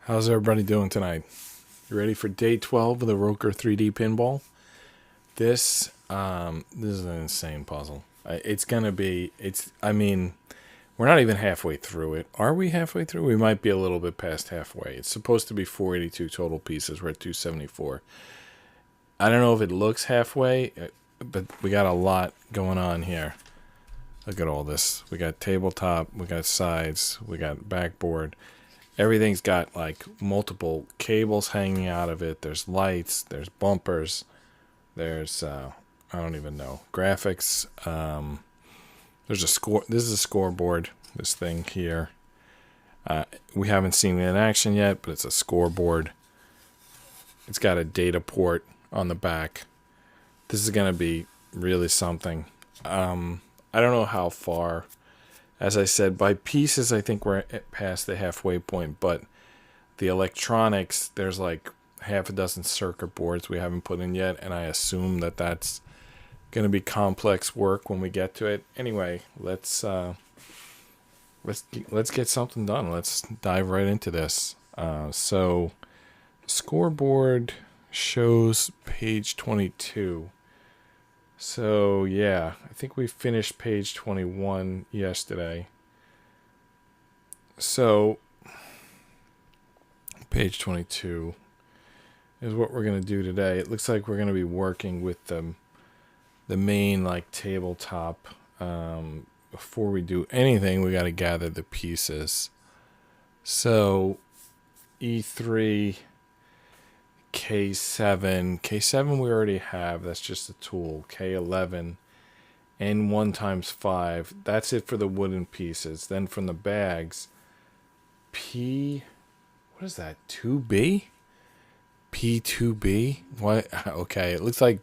How's everybody doing tonight? You ready for day 12 of the ROKR 3D Pinball? This is an insane puzzle. We're not even halfway through it. Are we halfway through? We might be a little bit past halfway. It's supposed to be 482 total pieces. We're at 274. I don't know if it looks halfway, but we got a lot going on here. Look at all this. We got tabletop, we got sides, we got backboard. Everything's got like multiple cables hanging out of it. There's lights, there's bumpers, there's I don't even know, graphics. There's a score. This is a scoreboard. This thing here. We haven't seen it in action yet, but it's a scoreboard. It's got a data port on the back. This is gonna be really something. I don't know how far. As I said, by pieces, I think we're past the halfway point, but the electronics, there's like half a dozen circuit boards we haven't put in yet, and I assume that that's going to be complex work when we get to it. Anyway, let's get something done. Let's dive right into this. So, scoreboard shows page 22. So, yeah, I think we finished page 21 yesterday. So, page 22 is what we're going to do today. It looks like we're going to be working with the main, like, tabletop. Before we do anything, we got to gather the pieces. So, E3... K7 we already have. That's just a tool. K11 and 1 times 5. That's it for the wooden pieces. Then from the bags, what is that? 2B? P2B? What? Okay, it looks like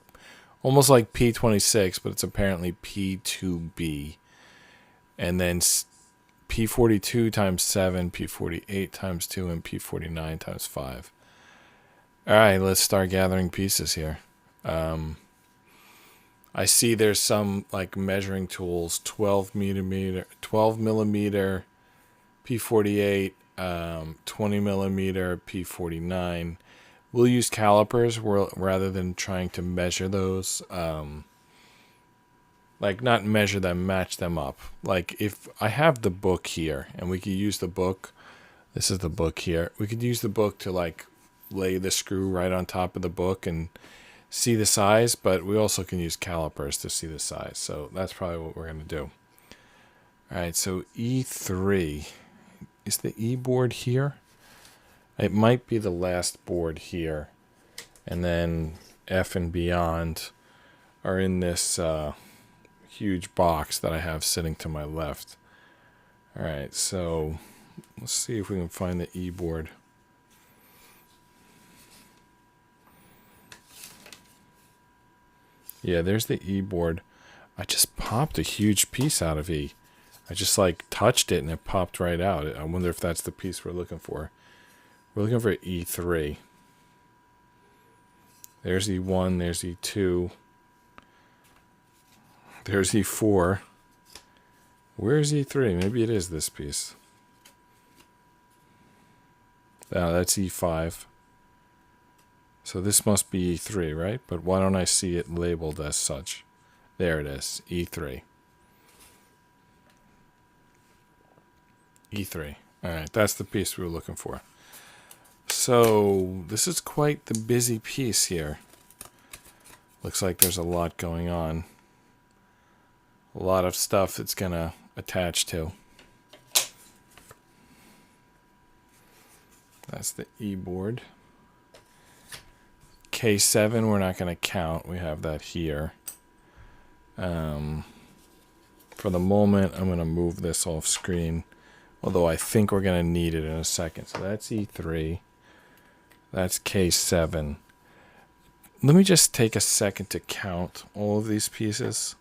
almost like P26, but it's apparently P2B. And then P42 times 7, P48 times 2, and P49 times 5. Alright, let's start gathering pieces here. I see there's some like measuring tools, 12 millimeter, P48, 20 millimeter, P49. We'll use calipers rather than trying to measure those. Like not measure them, match them up. Like if I have the book here and we could use the book, this is the book here. We could use the book to like lay the screw right on top of the book and see the size, but we also can use calipers to see the size. So that's probably what we're going to do. All right, so E3. Is the E board here? It might be the last board here. And then F and beyond are in this huge box that I have sitting to my left. All right, so let's see if we can find the E board. Yeah, there's the E board. I just popped a huge piece out of E. I just like touched it and it popped right out. I wonder if that's the piece we're looking for. We're looking for E3. There's E1, there's E2. There's E4. Where's E3? Maybe it is this piece. Oh, that's E5. So this must be E3, right? But why don't I see it labeled as such? There it is, E3. E3. All right, that's the piece we were looking for. So this is quite the busy piece here. Looks like there's a lot going on. A lot of stuff it's going to attach to. That's the E board. K7 we're not going to count. We have that here. For the moment, I'm going to move this off screen. Although I think we're going to need it in a second. So that's E3. That's K7. Let me just take a second to count all of these pieces.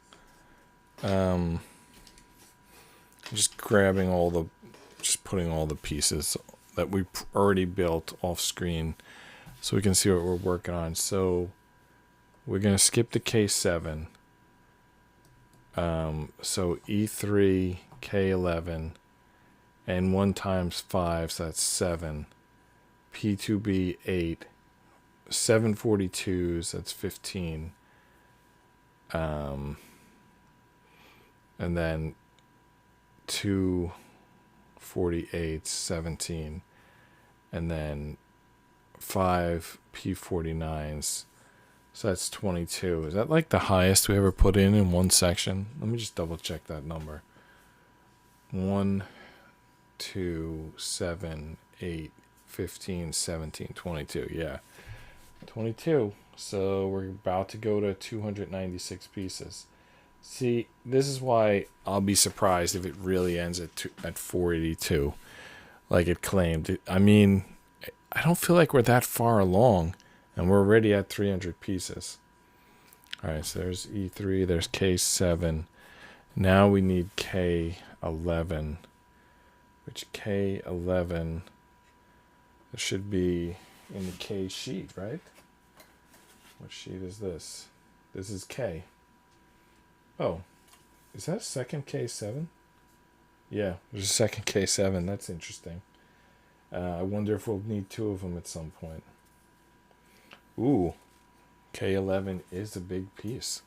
Just grabbing just putting all the pieces that we already built off screen so we can see what we're working on. So we're going to skip the K7. So E3, K11, and 1 times 5, so that's 7. P2B 8, 742s, that's 15. And then 248s, 17. And then 5 P49s. So that's 22. Is that like the highest we ever put in one section? Let me just double check that number. 1, 2, 7, 8, 15, 17, 22. Yeah. 22. So we're about to go to 296 pieces. See, this is why I'll be surprised if it really ends at 482, like it claimed. I mean, I don't feel like we're that far along, and we're already at 300 pieces. All right, so there's E3, there's K7. Now we need K11, which K11 there should be in the K sheet, right? What sheet is this? This is K. Oh, is that a second K7? Yeah, there's a second K7. That's interesting. I wonder if we'll need 2 of them at some point. Ooh, K11 is a big piece.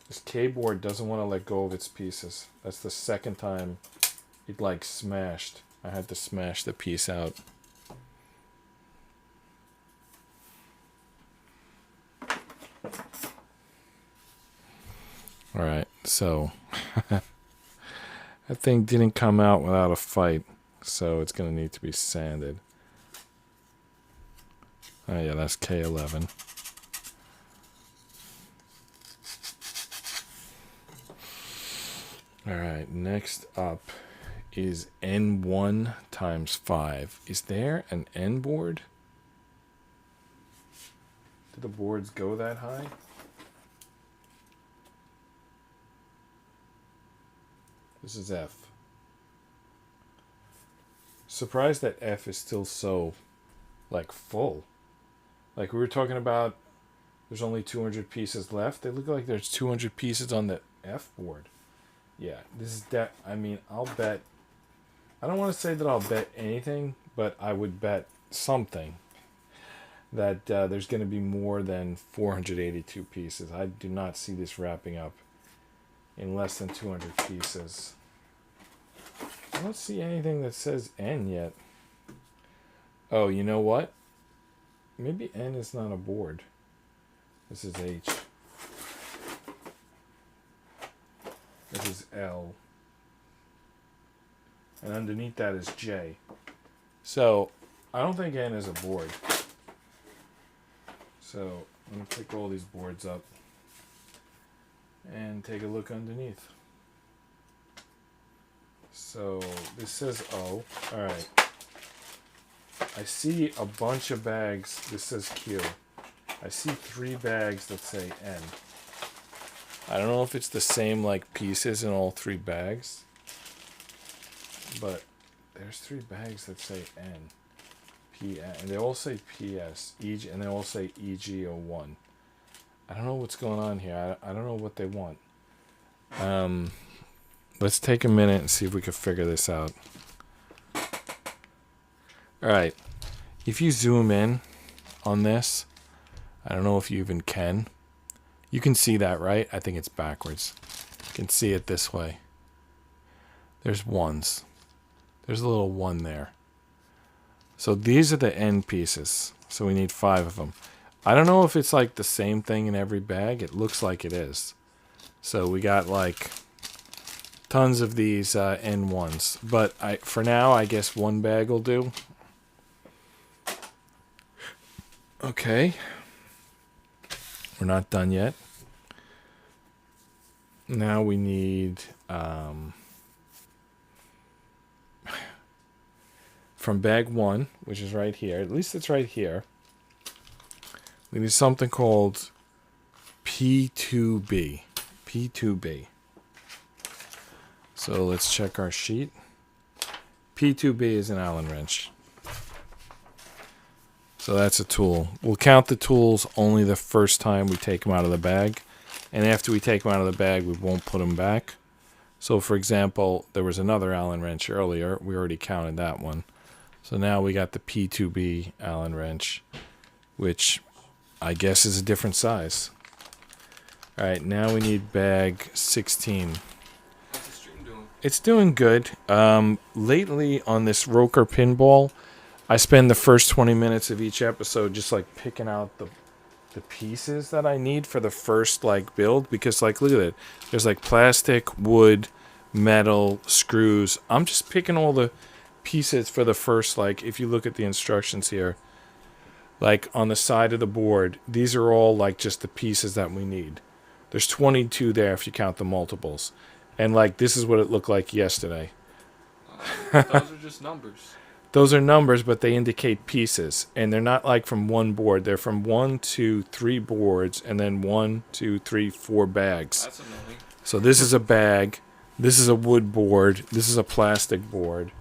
This K-board doesn't want to let go of its pieces. That's the second time it like smashed. I had to smash the piece out. Alright, so that thing didn't come out without a fight, so it's going to need to be sanded. Oh yeah, that's K11. Alright, next up is N1 times 5. Is there an N board? Do the boards go that high? This is F. Surprised that F is still so, like, full. Like, we were talking about there's only 200 pieces left. They look like there's 200 pieces on the F board. Yeah, this is that. I mean, I'll bet. I don't want to say that I'll bet anything, but I would bet something that there's going to be more than 482 pieces. I do not see this wrapping up in less than 200 pieces. I don't see anything that says N yet. Oh, you know what? Maybe N is not a board. This is H. This is L. And underneath that is J. So, I don't think N is a board. So, I'm going to pick all these boards up and take a look underneath. So, this says O. Alright. I see a bunch of bags. This says Q. I see 3 bags that say N. I don't know if it's the same like pieces in all 3 bags, but there's 3 bags that say N, P, and they all say PS, EG, and they all say EG01. I don't know what's going on here. I don't know what they want. Let's take a minute and see if we can figure this out. All right, if you zoom in on this, I don't know if you even can. You can see that, right? I think it's backwards. You can see it this way. There's ones. There's a little 1 there. So these are the end pieces. So we need 5 of them. I don't know if it's like the same thing in every bag. It looks like it is. So we got like tons of these N1s. But for now, I guess 1 bag will do. Okay. We're not done yet. Now we need from bag 1, which is right here. At least it's right here. We need something called P2B. P2B. So let's check our sheet. P2B is an Allen wrench. So that's a tool. We'll count the tools only the first time we take them out of the bag. And after we take them out of the bag, we won't put them back. So, for example, there was another Allen wrench earlier. We already counted that one. So now we got the P2B Allen wrench, which I guess is a different size. All right, now we need bag 16. How's the stream doing? It's doing good. Lately on this ROKR Pinball, I spend the first 20 minutes of each episode just like picking out the pieces that I need for the first like build, because like look at it. There's like plastic, wood, metal, screws. I'm just picking all the pieces for the first, like if you look at the instructions here, like on the side of the board, these are all like just the pieces that we need. There's 22 there if you count the multiples. And like this is what it looked like yesterday. Those are just numbers. Those are numbers, but they indicate pieces. And they're not like from one board. They're from 1, 2, 3 boards, and then 1, 2, 3, 4 bags. That's annoying. So this is a bag. This is a wood board. This is a plastic board.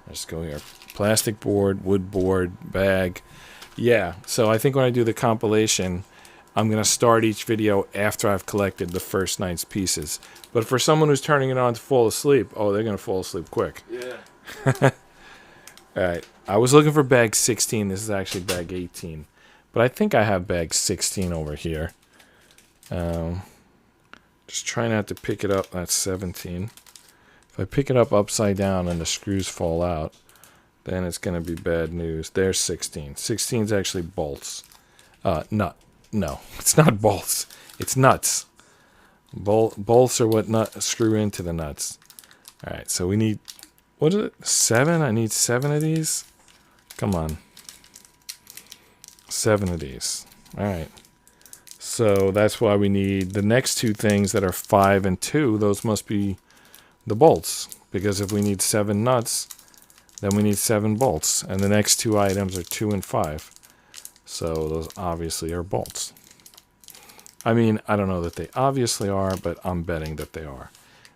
Let's go here. Plastic board, wood board, bag. Yeah, so I think when I do the compilation, I'm going to start each video after I've collected the first night's pieces. But for someone who's turning it on to fall asleep, oh, they're going to fall asleep quick. Yeah. All right, I was looking for bag 16. This is actually bag 18. But I think I have bag 16 over here. Just try not to pick it up. That's 17. If I pick it up upside down and the screws fall out, then it's going to be bad news. There's 16. 16 is actually bolts. No, it's not bolts. It's nuts. Bolts are what screw into the nuts. All right, so we need, what is it, 7? I need 7 of these. Come on. 7 of these. All right. So that's why we need the next two things that are 5 and 2. Those must be the bolts, because if we need 7 nuts, then we need 7 bolts. And the next two items are 2 and 5. So those obviously are bolts. I mean, I don't know that they obviously are, but I'm betting that they are.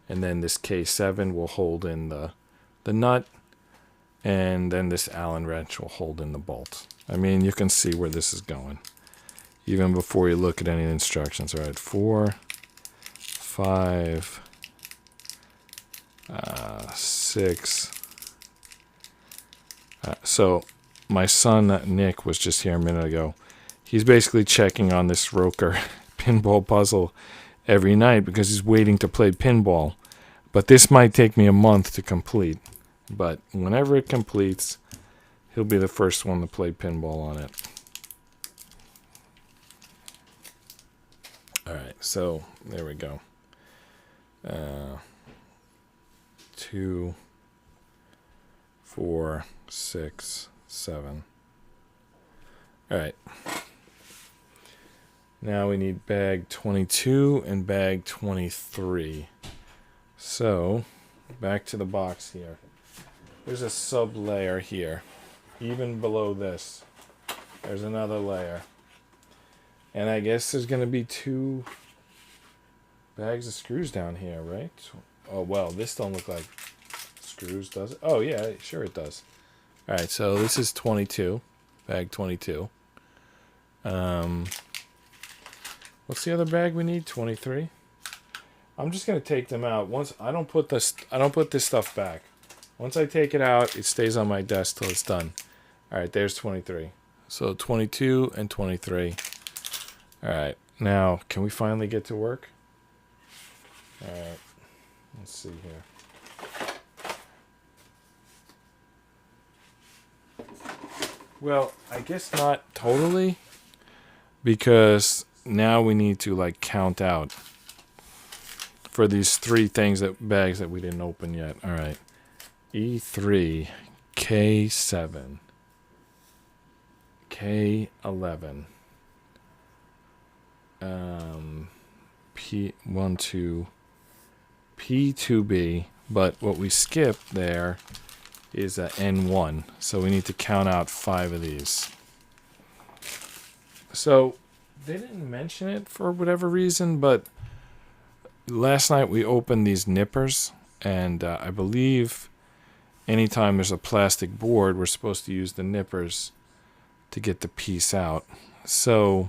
And then this K7 will hold in the nut, and then this Allen wrench will hold in the bolt. I mean, you can see where this is going, even before you look at any instructions. All right, 4, 5, 6. So my son Nick was just here a minute ago. He's basically checking on this ROKR pinball puzzle every night because he's waiting to play pinball. But this might take me a month to complete. But whenever it completes, he'll be the first one to play pinball on it. All right, so there we go. 2, 4, 6, 7. All right. Now we need bag 22 and bag 23. So, back to the box here. There's a sub layer here. Even below this, there's another layer. And I guess there's going to be 2 bags of screws down here, right? Oh, well, this don't look like screws, does it? Oh, yeah, sure it does. All right, so this is 22, bag 22. What's the other bag we need? 23. I'm just gonna take them out. Once I don't put this stuff back. Once I take it out, it stays on my desk till it's done. All right, there's 23. So 22 and 23. All right, now can we finally get to work? All right, let's see here. Well, I guess not totally, because now we need to like count out for these 3 bags that we didn't open yet. All right, E3, K7, K11, P12, P2B, but what we skipped there is a N1, so we need to count out 5 of these. So they didn't mention it for whatever reason, but last night we opened these nippers, and I believe anytime there's a plastic board, we're supposed to use the nippers to get the piece out. So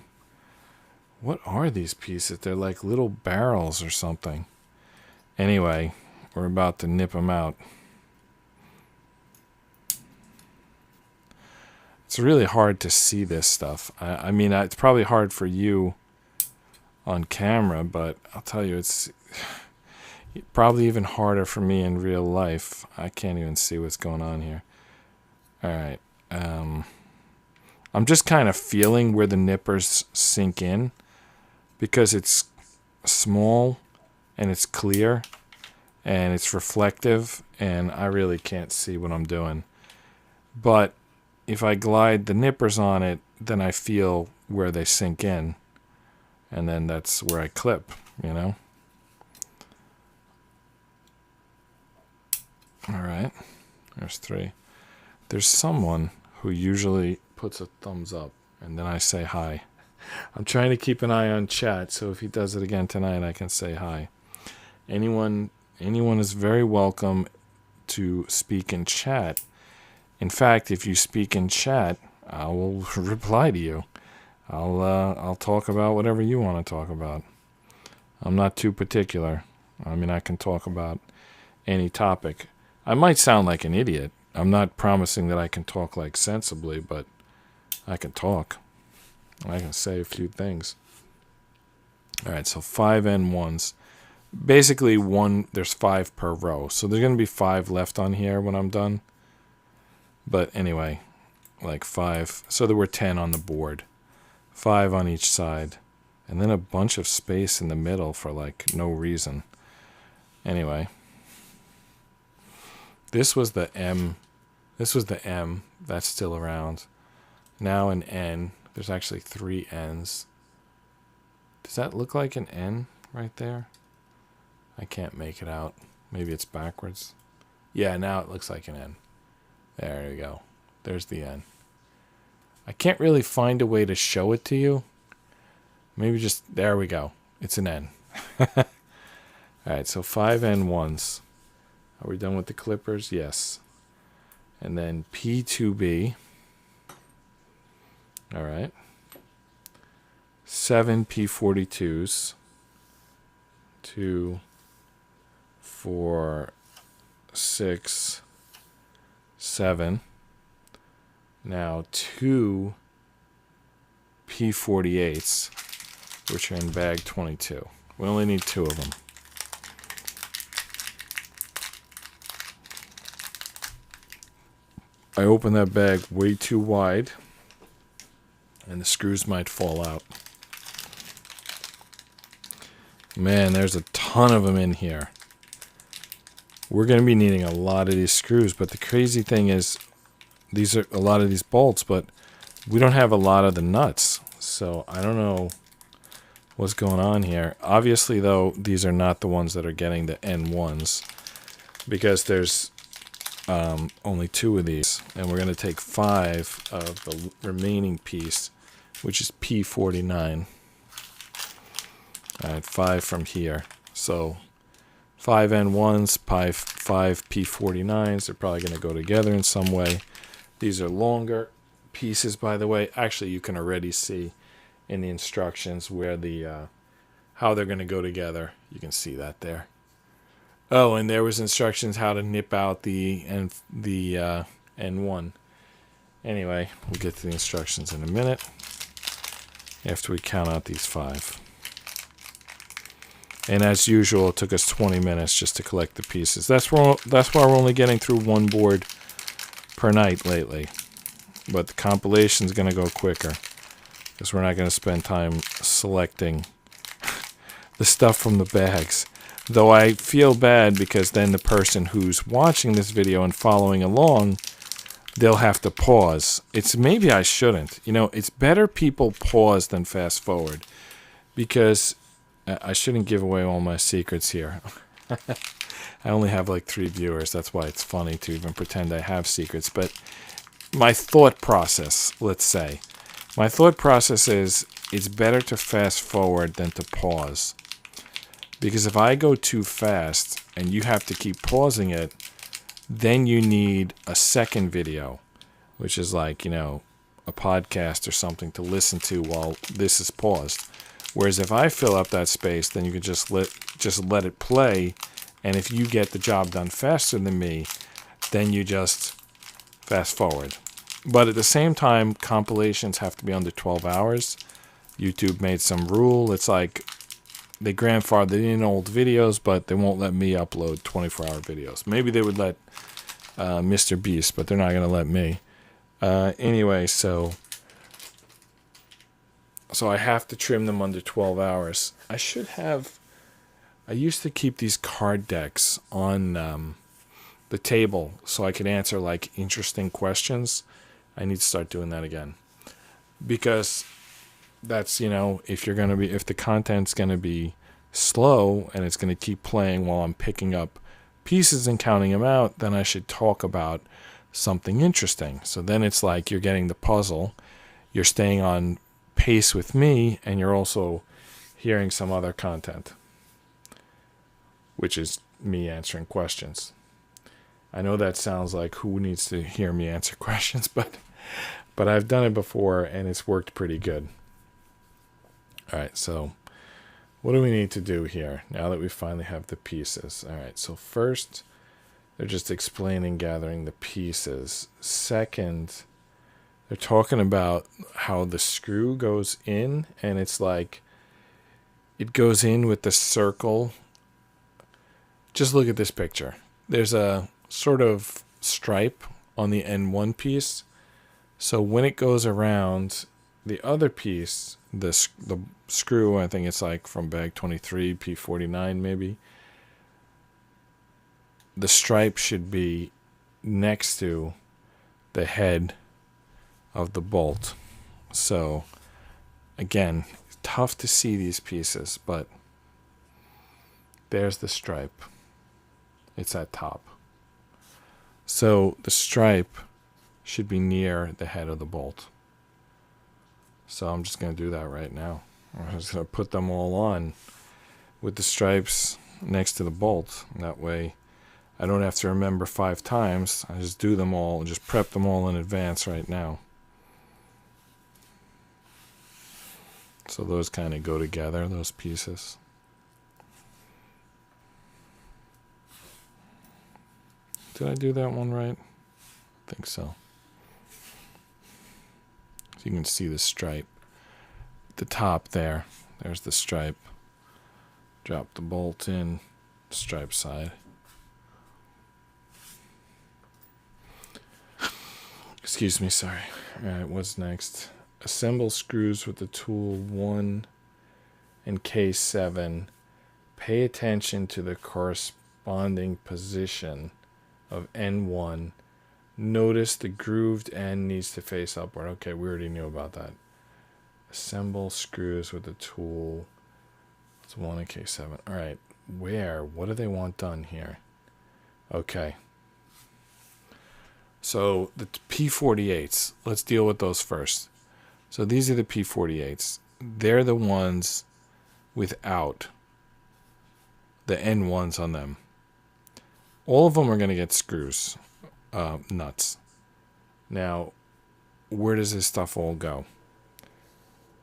what are these pieces? They're like little barrels or something. Anyway, We're about to nip them out. It's really hard to see this stuff. I mean, it's probably hard for you on camera, but I'll tell you, it's probably even harder for me in real life. I can't even see what's going on here. All right. I'm just kind of feeling where the nippers sink in because it's small and it's clear and it's reflective and I really can't see what I'm doing. But if I glide the nippers on it, then I feel where they sink in. And then that's where I clip, you know? All right. There's 3. There's someone who usually puts a thumbs up, and then I say hi. I'm trying to keep an eye on chat, so if he does it again tonight, I can say hi. Anyone is very welcome to speak in chat. In fact, if you speak in chat, I will reply to you. I'll talk about whatever you want to talk about. I'm not too particular. I mean, I can talk about any topic. I might sound like an idiot. I'm not promising that I can talk like sensibly, but I can talk. I can say a few things. All right, so 5 N1s. Basically, there's 5 per row. So there's going to be 5 left on here when I'm done. But anyway, like 5. So there were 10 on the board. 5 on each side. And then a bunch of space in the middle for like no reason. Anyway. This was the M. This was the M. That's still around. Now an N. There's actually 3 N's. Does that look like an N right there? I can't make it out. Maybe it's backwards. Yeah, now it looks like an N. There you go. There's the N. I can't really find a way to show it to you. Maybe just, there we go. It's an N. All right, so 5 N1s. Are we done with the clippers? Yes. And then P2B. All right. 7 P42s. 2, 4, 6, 7. Now 2 P48s, which are in bag 22. We only need 2 of them. I opened that bag way too wide, and the screws might fall out. Man, there's a ton of them in here. We're going to be needing a lot of these screws, but the crazy thing is, these are a lot of these bolts, but we don't have a lot of the nuts. So I don't know what's going on here. Obviously, though, these are not the ones that are getting the N1s because there's only 2 of these, and we're going to take 5 of the remaining piece, which is P49. All right, 5 from here. So 5 N1s, 5 P49s. They're probably going to go together in some way. These are longer pieces, by the way. Actually, you can already see in the instructions where the how they're going to go together. You can see that there. Oh, and there was instructions how to nip out the N1. Anyway, we'll get to the instructions in a minute after we count out these 5. And as usual, it took us 20 minutes just to collect the pieces. That's why we're only getting through 1 board per night lately. But the compilation's going to go quicker because we're not going to spend time selecting the stuff from the bags. Though I feel bad because then the person who's watching this video and following along, they'll have to pause. Maybe I shouldn't. You know, it's better people pause than fast forward because I shouldn't give away all my secrets here. I only have like 3 viewers. That's why it's funny to even pretend I have secrets. But my thought process, let's say, my thought process is it's better to fast forward than to pause. Because if I go too fast and you have to keep pausing it, then you need a second video, which is like, you know, a podcast or something to listen to while this is paused. Whereas if I fill up that space, then you can just let it play And if you get the job done faster than me, then you just fast forward. But at the same time, compilations have to be under 12 hours. YouTube made some rule. It's like they grandfathered in old videos, but they won't let me upload 24-hour videos. Maybe they would let Mr. Beast, but they're not going to let me. Anyway, so I have to trim them under 12 hours. I used to keep these card decks on the table so I could answer like interesting questions. I need to start doing that again, because that's, if the content's going to be slow and it's going to keep playing while I'm picking up pieces and counting them out, then I should talk about something interesting. So then it's like you're getting the puzzle, you're staying on pace with me, and you're also hearing some other content, which is me answering questions. I know that sounds like who needs to hear me answer questions, but I've done it before and it's worked pretty good. All right, so what do we need to do here now that we finally have the pieces? All right, so first, they're just explaining gathering the pieces. Second, they're talking about how the screw goes in, and it's like it goes in with the circle. Just look at this picture. There's a sort of stripe on the N1 piece. So when it goes around the other piece, the screw, I think it's like from bag 23, P49 maybe, the stripe should be next to the head of the bolt. So again, it's tough to see these pieces, but there's the stripe. It's at top. So the stripe should be near the head of the bolt. So I'm just going to do that right now. I'm just going to put them all on with the stripes next to the bolt. That way I don't have to remember 5 times. I just do them all and just prep them all in advance right now. So those kind of go together, those pieces. Did I do that one right? I think so. So you can see the stripe. At the top there, there's the stripe. Drop the bolt in, stripe side. Excuse me, sorry. Alright, what's next? Assemble screws with the tool 1 and K7. Pay attention to the corresponding position of N1. Notice the grooved end needs to face upward. Okay, we already knew about that. Assemble screws with the tool. It's 1 and K7. Alright, where? What do they want done here? Okay. So the P48s, let's deal with those first. So these are the P48s. They're the ones without the N1s on them. All of them are going to get screws, nuts. Now, where does this stuff all go?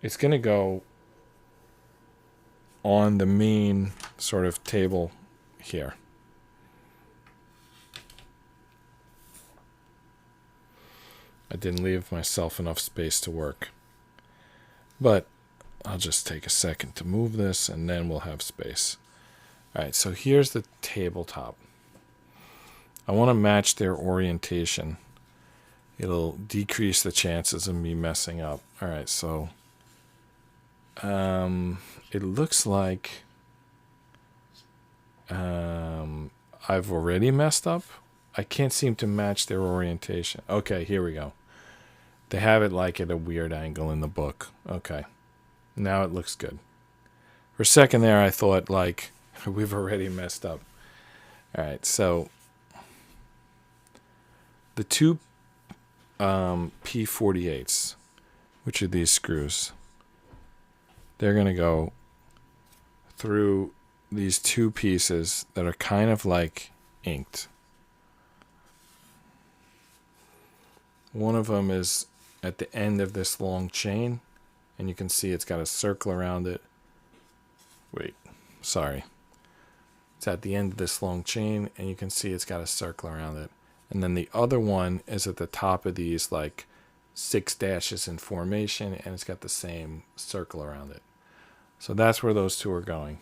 It's going to go on the main sort of table here. I didn't leave myself enough space to work. But I'll just take a second to move this, and then we'll have space. Alright, so here's the tabletop. I want to match their orientation. It'll decrease the chances of me messing up. Alright, so it looks like I've already messed up. I can't seem to match their orientation. Okay, here we go. They have it like at a weird angle in the book. Okay. Now it looks good. For a second there, I thought, like, we've already messed up. Alright, so the two P48s, which are these screws, they're going to go through these two pieces that are kind of like inked. One of them is at the end of this long chain, and you can see it's got a circle around it. Wait, sorry. It's at the end of this long chain, and you can see it's got a circle around it. And then the other one is at the top of these, like 6 dashes in formation, and it's got the same circle around it. So that's where those two are going.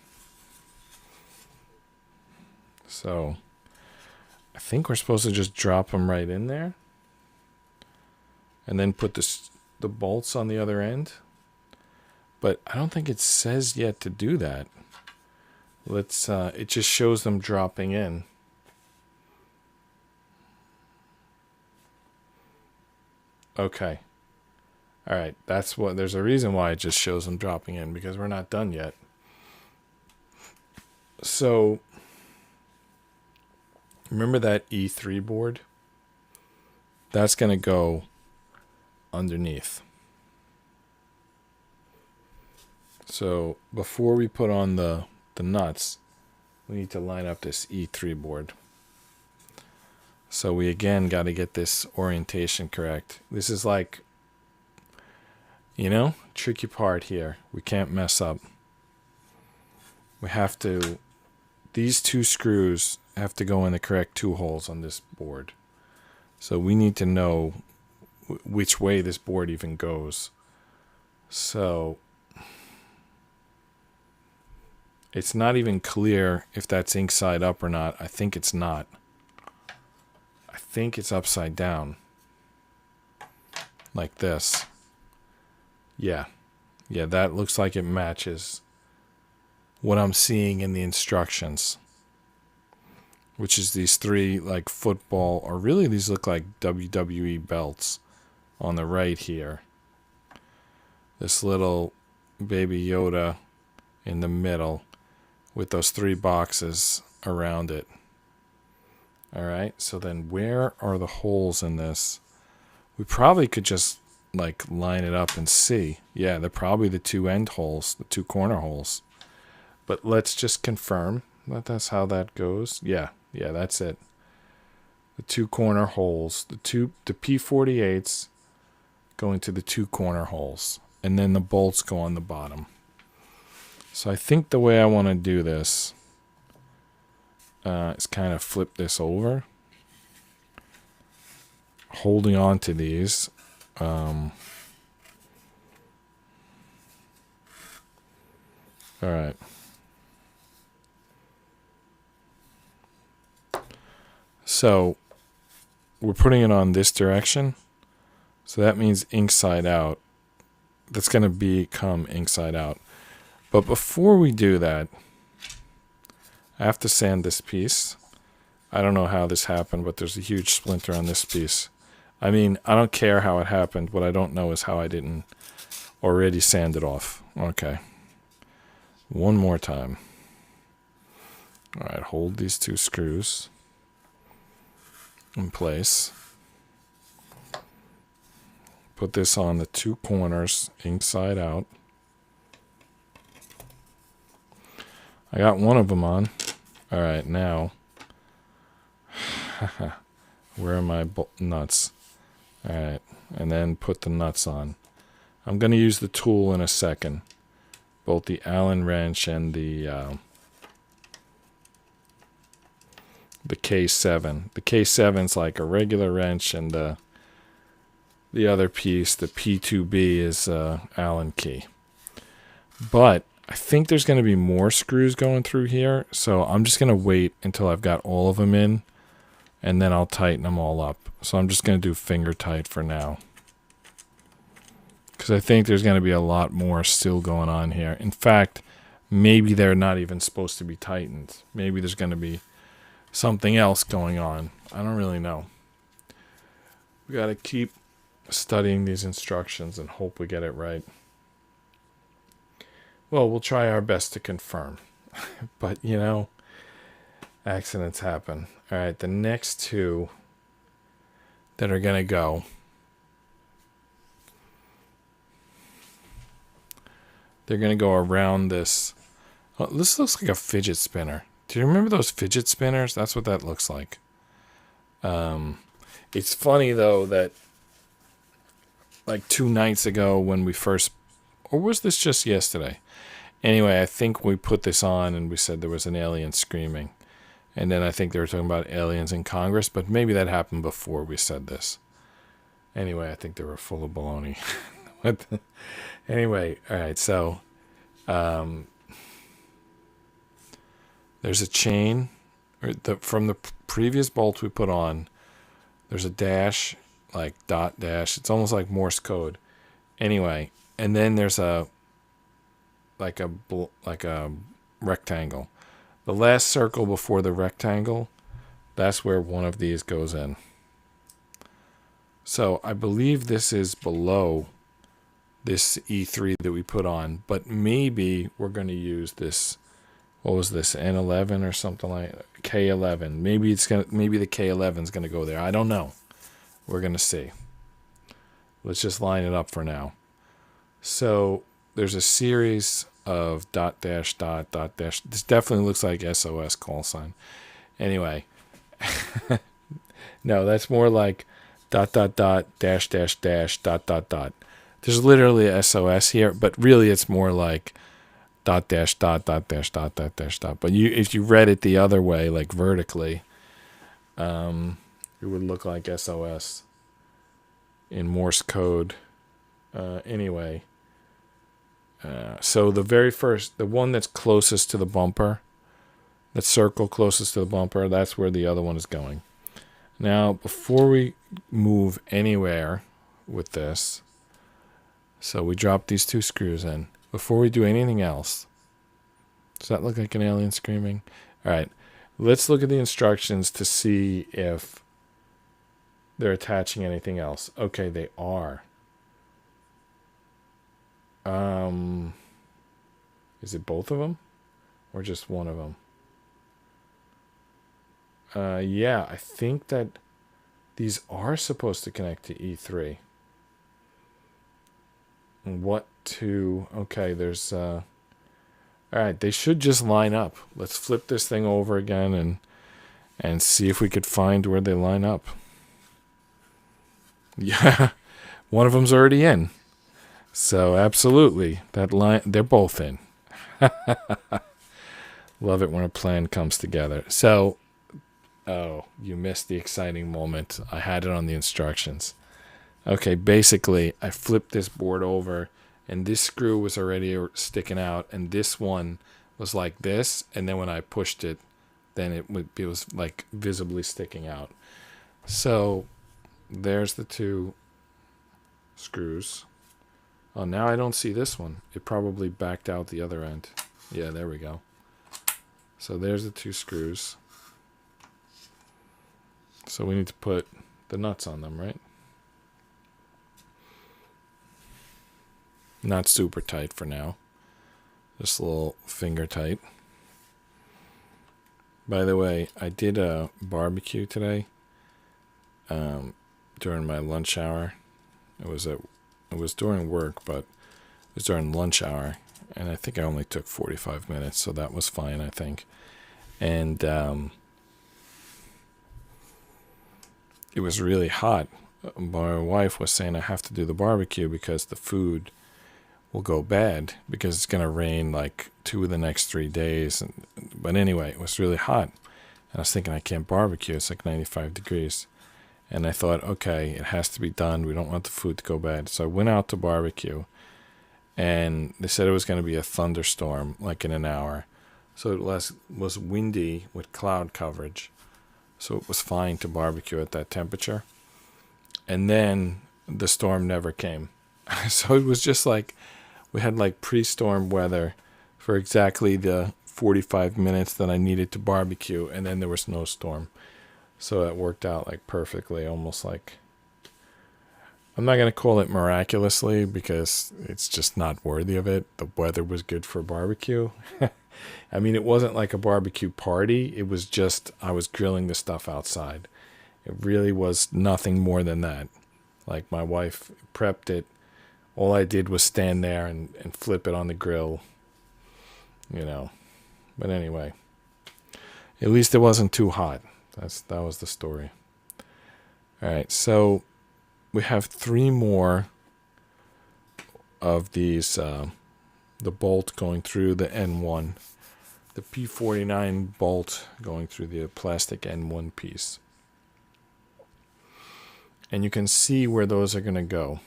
So I think we're supposed to just drop them right in there, and then put the bolts on the other end. But I don't think it says yet to do that. Let's. It just shows them dropping in. Okay. All right. That's what. There's a reason why it just shows them dropping in, because we're not done yet. So remember that E3 board? That's going to go underneath. So before we put on the nuts, we need to line up this E3 board. So we again got to get this orientation correct. This is like, tricky part here. We can't mess up. We have to, these 2 screws have to go in the correct 2 holes on this board. So we need to know which way this board even goes. So it's not even clear if that's ink side up or not. I think it's not. I think it's upside down. Like this. Yeah. Yeah, that looks like it matches what I'm seeing in the instructions. Which is these 3 like football, or really these look like WWE belts on the right here. This little baby Yoda in the middle with those 3 boxes around it. All right, so then where are the holes in this? We probably could just like line it up and see. Yeah, they're probably the 2 end holes, the 2 corner holes. But let's just confirm that that's how that goes. Yeah, that's it. The 2 corner holes, the P48s going to the 2 corner holes, and then the bolts go on the bottom. So I think the way I want to do this is kind of flip this over, holding on to these. All right. So we're putting it on this direction. So that means inside out. That's going to become inside out. But before we do that, I have to sand this piece. I don't know how this happened, but there's a huge splinter on this piece. I mean, I don't care how it happened. What I don't know is how I didn't already sand it off. Okay. One more time. All right, hold these 2 screws in place. Put this on the 2 corners, inside out. I got one of them on. All right, now, where are my nuts? All right, and then put the nuts on. I'm going to use the tool in a second, both the Allen wrench and the K7. The K7's like a regular wrench, and the other piece, the P2B, is Allen key. But I think there's going to be more screws going through here, so I'm just going to wait until I've got all of them in, and then I'll tighten them all up. So I'm just going to do finger tight for now, because I think there's going to be a lot more still going on here. In fact, maybe they're not even supposed to be tightened. Maybe there's going to be something else going on. I don't really know. We got to keep studying these instructions and hope we get it right. Well, we'll try our best to confirm. But, accidents happen. All right, the next 2 that are going to go, they're going to go around this. Oh, this looks like a fidget spinner. Do you remember those fidget spinners? That's what that looks like. It's funny, though, that like 2 nights ago when we first, or was this just yesterday? Anyway, I think we put this on and we said there was an alien screaming. And then I think they were talking about aliens in Congress, but maybe that happened before we said this. Anyway, I think they were full of baloney. Anyway, all right, so there's a chain from the previous bolt we put on. There's a dash, like dot dash. It's almost like Morse code. Anyway, and then there's a rectangle. The last circle before the rectangle, that's where one of these goes in. So I believe this is below this E3 that we put on, but maybe we're going to use this. What was this, N11 or something like K11? Maybe the K11 is going to go there. I don't know. We're going to see. Let's just line it up for now. So there's a series of dot dash dot dot dash. This definitely looks like SOS call sign. Anyway, no, that's more like dot dot dot dash dash dash dot dot dot. There's literally a SOS here, but really it's more like dot dash dot dot dash dot dot dash dot. But if you read it the other way, like vertically, it would look like SOS in Morse code. Anyway, so the very first, the one that's closest to the bumper, that circle closest to the bumper, that's where the other one is going. Now, before we move anywhere with this, so we drop these two screws in. Before we do anything else, does that look like an alien screaming? All right, let's look at the instructions to see if they're attaching anything else. Okay, they are. Is it both of them or just one of them? Yeah, I think that these are supposed to connect to E3. Okay, there's all right, they should just line up. Let's flip this thing over again and see if we could find where they line up. Yeah, one of them's already in. So absolutely, that line, they're both in. Love it when a plan comes together. So, oh, you missed the exciting moment. I had it on the instructions. Okay, basically, I flipped this board over, and this screw was already sticking out, and this one was like this, and then when I pushed it, then it was like visibly sticking out. So, there's the two screws. Oh, now I don't see this one. It probably backed out the other end. Yeah, there we go. So there's the two screws. So we need to put the nuts on them, right? Not super tight for now. Just a little finger tight. By the way, I did a barbecue today during my lunch hour. It was during work, but it was during lunch hour, and I think I only took 45 minutes, so that was fine, I think. And it was really hot. My wife was saying I have to do the barbecue because the food will go bad because it's going to rain like 2 of the next 3 days. But anyway, it was really hot. And I was thinking I can't barbecue. It's like 95 degrees. And I thought, okay, it has to be done. We don't want the food to go bad. So I went out to barbecue. And they said it was going to be a thunderstorm like in an hour. So it was windy with cloud coverage. So it was fine to barbecue at that temperature. And then the storm never came. So it was just like we had like pre-storm weather for exactly the 45 minutes that I needed to barbecue, and then there was no storm. So that worked out like perfectly, almost like, I'm not going to call it miraculously because it's just not worthy of it. The weather was good for barbecue. I mean, it wasn't like a barbecue party. It was just I was grilling the stuff outside. It really was nothing more than that. Like my wife prepped it. All I did was stand there and flip it on the grill, you know. But anyway, at least it wasn't too hot. That was the story. All right, so we have 3 more of these the bolt going through the N1, the P49 bolt going through the plastic N1 piece. And you can see where those are going to go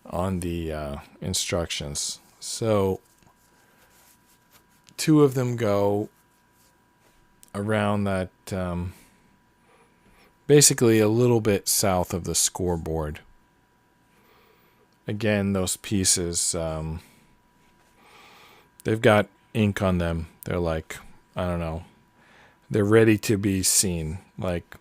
on the instructions. So 2 of them go around that, basically a little bit south of the scoreboard. Again, those pieces, they've got ink on them. They're like, I don't know, they're ready to be seen. Like,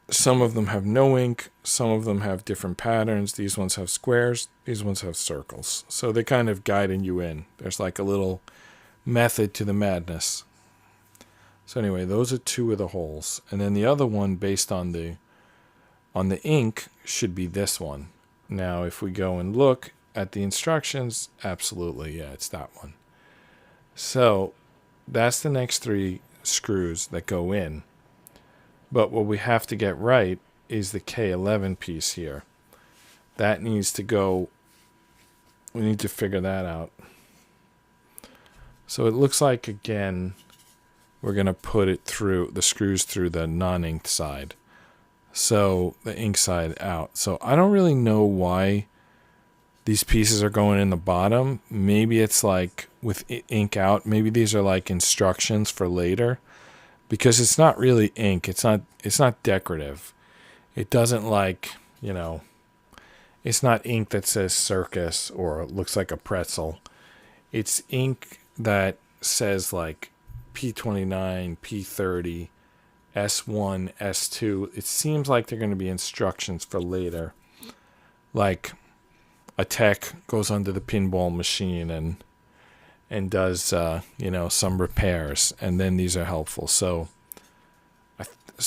some of them have no ink, some of them have different patterns. These ones have squares, these ones have circles. So they're kind of guiding you in. There's like a little method to the madness. So anyway, those are 2 of the holes. And then the other one, based on the ink, should be this one. Now, if we go and look at the instructions, absolutely, yeah, it's that one. So that's the next 3 screws that go in. But what we have to get right is the K11 piece here. That needs to go, we need to figure that out. So it looks like, again, we're going to put it through, the screws through the non-inked side. So the ink side out. So I don't really know why these pieces are going in the bottom. Maybe it's like with ink out. Maybe these are like instructions for later. Because it's not really ink. It's not decorative. It doesn't like, it's not ink that says circus or looks like a pretzel. It's ink that says like P29, P30, S1, S2. It seems like they're going to be instructions for later. Like a tech goes under the pinball machine and does some repairs, and then these are helpful. So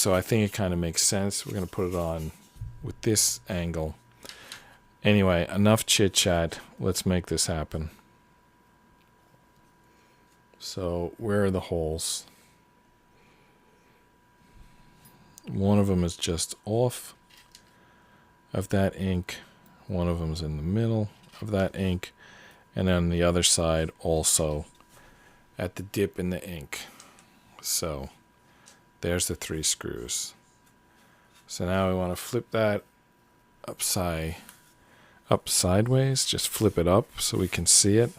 I think it kind of makes sense. We're going to put it on with this angle. Anyway, enough chit chat. Let's make this happen. So where are the holes? One of them is just off of that ink. One of them's in the middle of that ink. And then the other side also at the dip in the ink. So there's the 3 screws. So now we want to flip that up sideways. Just flip it up so we can see it.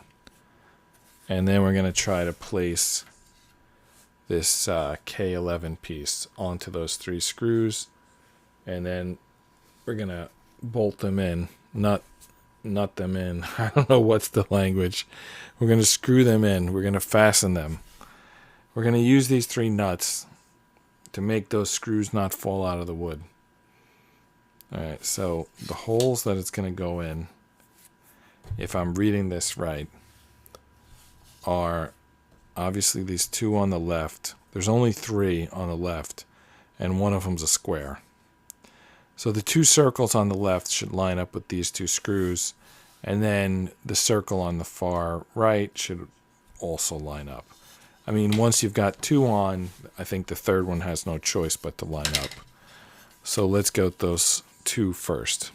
And then we're going to try to place this K11 piece onto those 3 screws. And then we're going to bolt them in. Nut them in. I don't know what's the language. We're going to screw them in. We're going to fasten them. We're going to use these 3 nuts to make those screws not fall out of the wood. Alright, so the holes that it's going to go in, if I'm reading this right, are obviously these 2 on the left. There's only 3 on the left, and one of them's a square. So the 2 circles on the left should line up with these 2 screws, and then the circle on the far right should also line up. I mean, once you've got 2 on, I think the 3rd one has no choice but to line up. So let's go with those 2 first.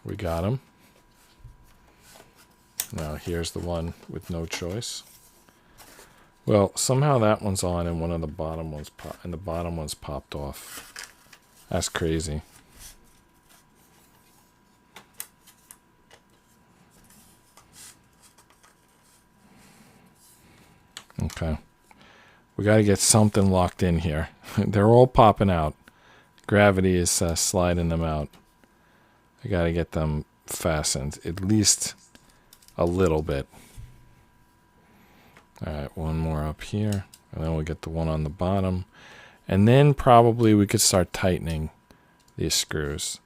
We got them. Now here's the one with no choice. Well, somehow that one's on and one of the bottom ones popped off. That's crazy. Okay. We got to get something locked in here. They're all popping out. Gravity is sliding them out. I got to get them fastened, at least a little bit. All right, one more up here, and then we'll get the one on the bottom. And then probably we could start tightening these screws.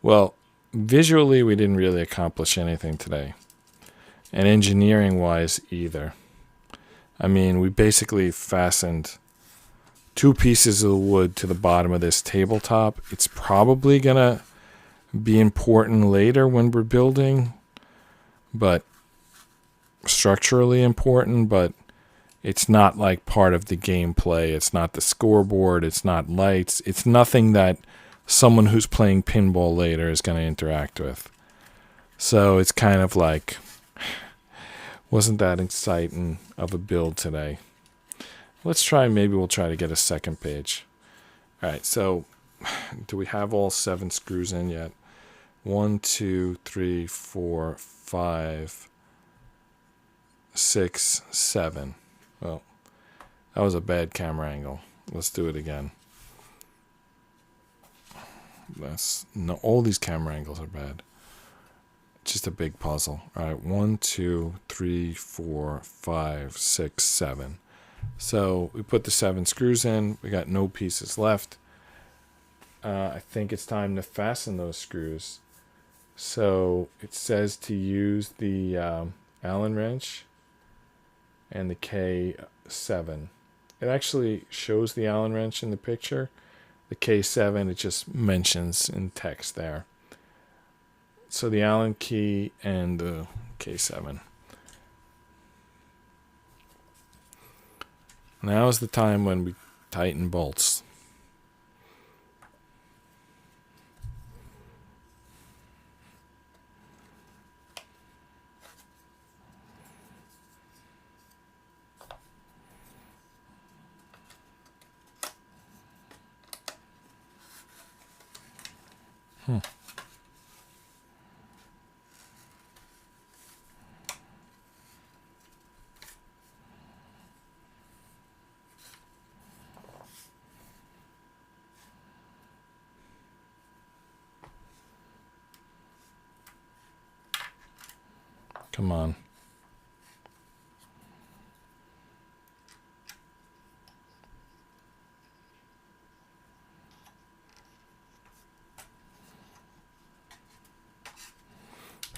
Well, visually, we didn't really accomplish anything today. And engineering-wise, either. I mean, we basically fastened 2 pieces of wood to the bottom of this tabletop. It's probably going to be important later when we're building, but structurally important, but It's not like part of the gameplay. It's not the scoreboard. It's not lights. It's nothing that someone who's playing pinball later is going to interact with. So it's kind of like, wasn't that exciting of a build today. Let's try, maybe we'll try to get a second page. All right, so do we have all 7 screws in yet? 1, 2, 3, 4, 5, 6, 7. Well, that was a bad camera angle. Let's do it again. No, all these camera angles are bad. Just a big puzzle. All right, 1, 2, 3, 4, 5, 6, 7. So we put the 7 screws in. We got no pieces left. I think it's time to fasten those screws. So it says to use the Allen wrench and the K7. It actually shows the Allen wrench in the picture. The K7, it just mentions in text there. So the Allen key and the K7. Now is the time when we tighten bolts. Come on.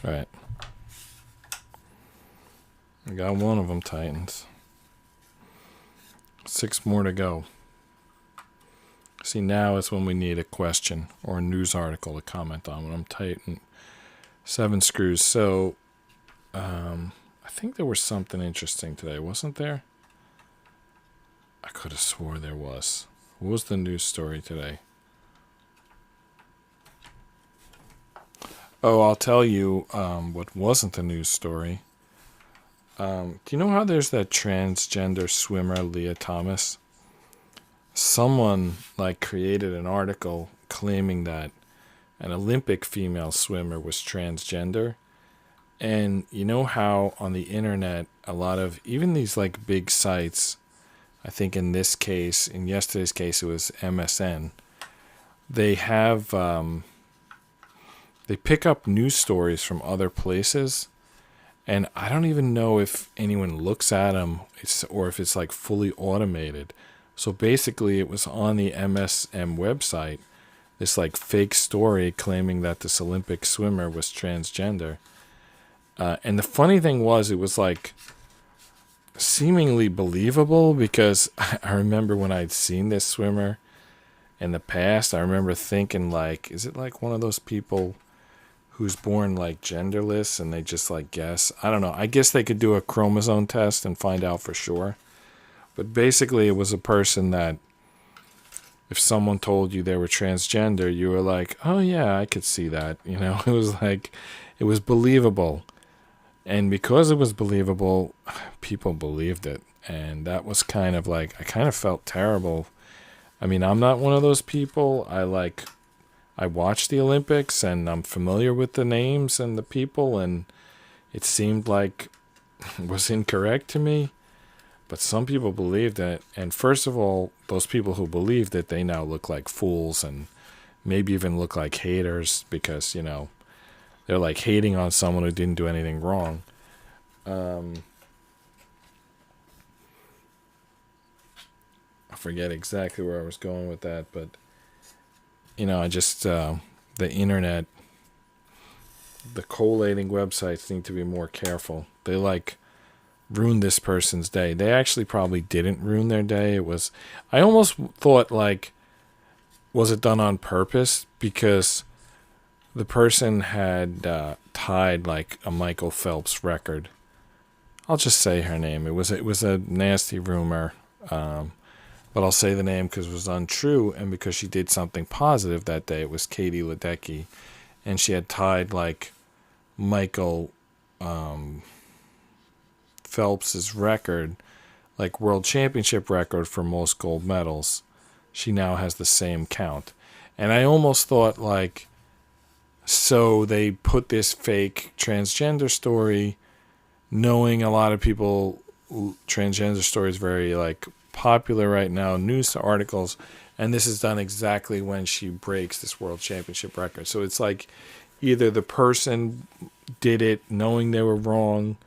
All right. I got one of them tightened. 6 more to go. See, now is when we need a question or a news article to comment on when I'm tightening 7 screws. So, I think there was something interesting today, wasn't there? I could have swore there was. What was the news story today? Oh, I'll tell you what wasn't the news story. Do you know how there's that transgender swimmer, Leah Thomas? Someone created an article claiming that an Olympic female swimmer was transgender. And you know how on the internet, a lot of, even these big sites, I think in yesterday's case, it was MSN, they have, they pick up news stories from other places. And I don't even know if anyone looks at them or if it's fully automated. So basically it was on the MSM website, this fake story claiming that this Olympic swimmer was transgender. And the funny thing was, it was seemingly believable because I remember when I'd seen this swimmer in the past, I remember thinking is it one of those people who's born genderless and they just guess? I don't know. I guess they could do a chromosome test and find out for sure. But basically it was a person that if someone told you they were transgender, you were like, oh yeah, I could see that. It was it was believable. And because it was believable, people believed it. And that was kind of I kind of felt terrible. I mean, I'm not one of those people. I watch the Olympics and I'm familiar with the names and the people, and it seemed it was incorrect to me. But some people believed it. And first of all, those people who believed it, they now look like fools and maybe even look like haters because, they're hating on someone who didn't do anything wrong. I forget exactly where I was going with that, but I just the internet, the collating websites need to be more careful. They ruined this person's day. They actually probably didn't ruin their day. I almost thought was it done on purpose? Because the person had tied a Michael Phelps record I'll just say her name. It was a nasty rumor, but I'll say the name because it was untrue and because she did something positive that day. It was Katie Ledecky, and she had tied like Michael Phelps's record, like world championship record for most gold medals. She now has the same count, and I almost thought like, so they put this fake transgender story, knowing a lot of people, transgender stories very like popular right now, news articles, and this is done exactly when she breaks this world championship record. So it's like either the person did it knowing they were wrong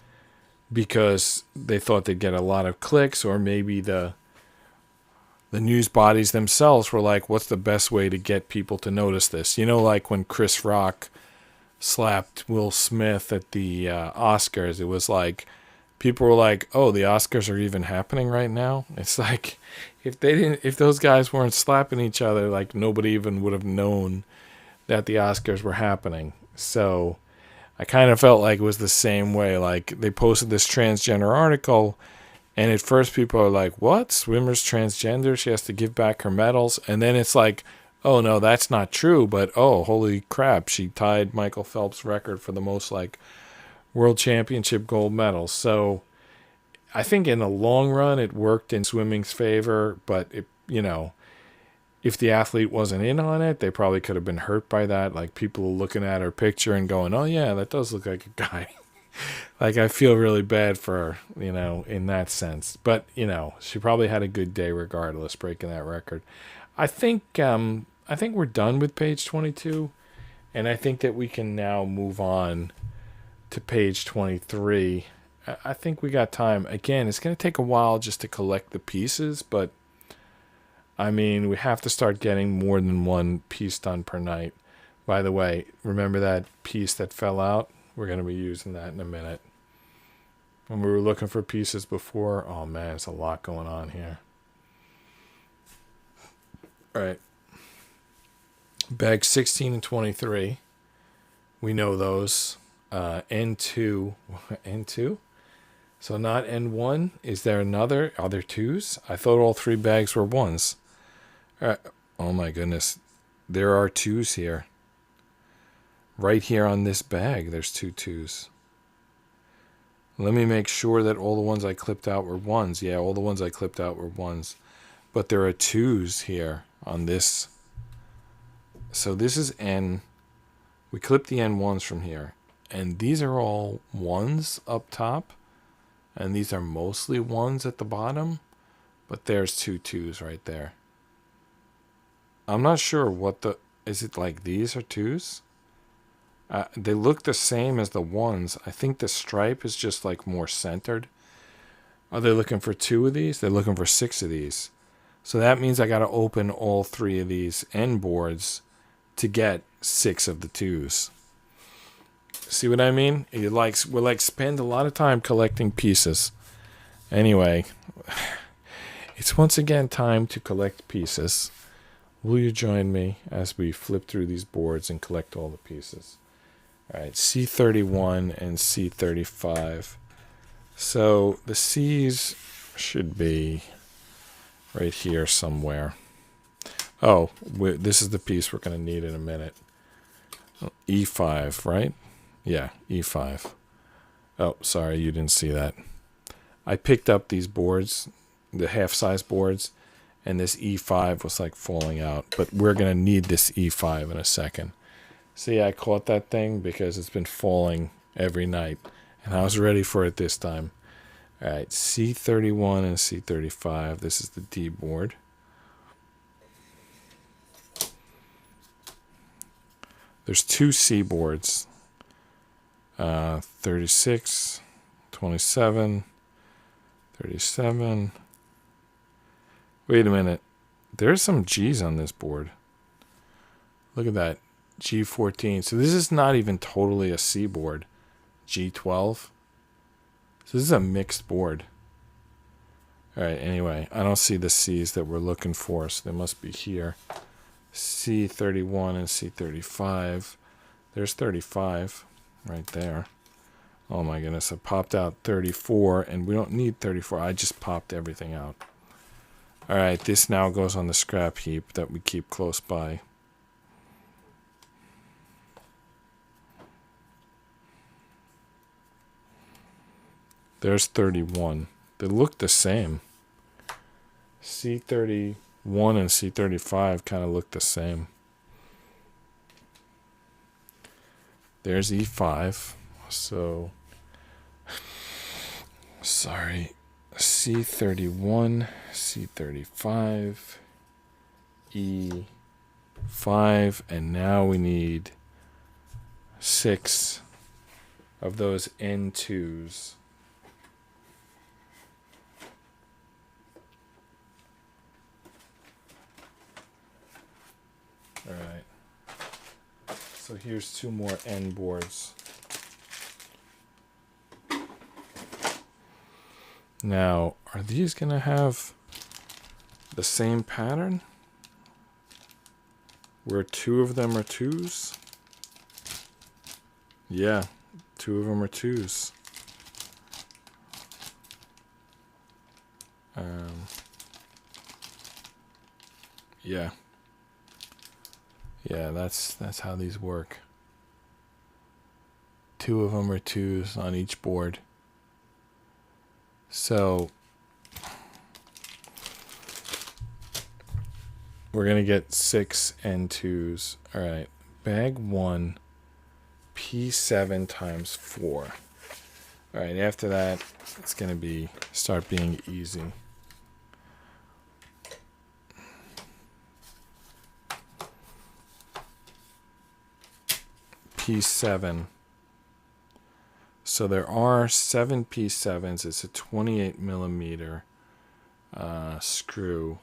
because they thought they'd get a lot of clicks, or maybe the news bodies themselves were like, what's the best way to get people to notice this? You know, like when Chris Rock slapped Will Smith at the Oscars, it was like people were like, oh, the Oscars are even happening right now. It's like if those guys weren't slapping each other, like nobody even would have known that the Oscars were happening. So I kind of felt like it was the same way. Like they posted this transgender article, and at first people are like, what? Swimmer's transgender? She has to give back her medals? And then it's like, oh, no, that's not true. But, oh, holy crap. She tied Michael Phelps' record for the most, like, world championship gold medals. So I think in the long run it worked in swimming's favor. But, if the athlete wasn't in on it, they probably could have been hurt by that. Like, people looking at her picture and going, oh, yeah, that does look like a guy. Like, I feel really bad for her, in that sense. But, she probably had a good day regardless, breaking that record. I think we're done with page 22, and I think that we can now move on to page 23. I think we got time. Again, it's going to take a while just to collect the pieces, but, I mean, we have to start getting more than one piece done per night. By the way, remember that piece that fell out? We're going to be using that in a minute. When we were looking for pieces before, oh man, there's a lot going on here. All right. Bags 16 and 23. We know those. N2. N2? So not N1. Is there another? Are there twos? I thought all three bags were ones. Oh my goodness. There are twos here. Right here on this bag, there's two twos. Let me make sure that all the ones I clipped out were ones. Yeah, all the ones I clipped out were ones. But there are twos here on this. So this is N. We clipped the N1s from here. And these are all ones up top. And these are mostly ones at the bottom. But there's two twos right there. I'm not sure what the... Is it like these are twos? They look the same as the ones. I think the stripe is just like more centered. Are they looking for two of these? They're looking for six of these. So that means I got to open all three of these end boards to get six of the twos. See what I mean? We'll spend a lot of time collecting pieces. Anyway, it's once again time to collect pieces. Will you join me as we flip through these boards and collect all the pieces? All right, C31 and C35. So the C's should be right here somewhere. Oh, this is the piece we're going to need in a minute. E5, right? Yeah, E5. Oh, sorry, you didn't see that. I picked up these boards, the half-size boards, and this E5 was like falling out. But we're going to need this E5 in a second. See, I caught that thing because it's been falling every night. And I was ready for it this time. All right, C31 and C35. This is the D board. There's two C boards. 36, 27, 37. Wait a minute. There's some G's on this board. Look at that. G14. So this is not even totally a C board. G12. So this is a mixed board. All right, anyway, I don't see the C's that we're looking for, so they must be here. C31 and C35. There's 35 right there. Oh my goodness, I popped out 34, and we don't need 34. I just popped everything out. Alright, this now goes on the scrap heap that we keep close by. There's 31. They look the same. C31 and C35 kind of look the same. There's E5. So, sorry. C31, C35, E5, and now we need 6 of those N2s. Alright. So here's 2 more N boards. Now, are these going to have the same pattern? Where 2 of them are 2s? Yeah, 2 of them are 2s. Yeah. Yeah, that's how these work. 2 of them are 2s on each board. So we're going to get 6 N2s. All right. Bag 1, P7 times 4. All right. After that, it's going to start being easy. P7. So there are 7 P7s. It's a 28 millimeter screw,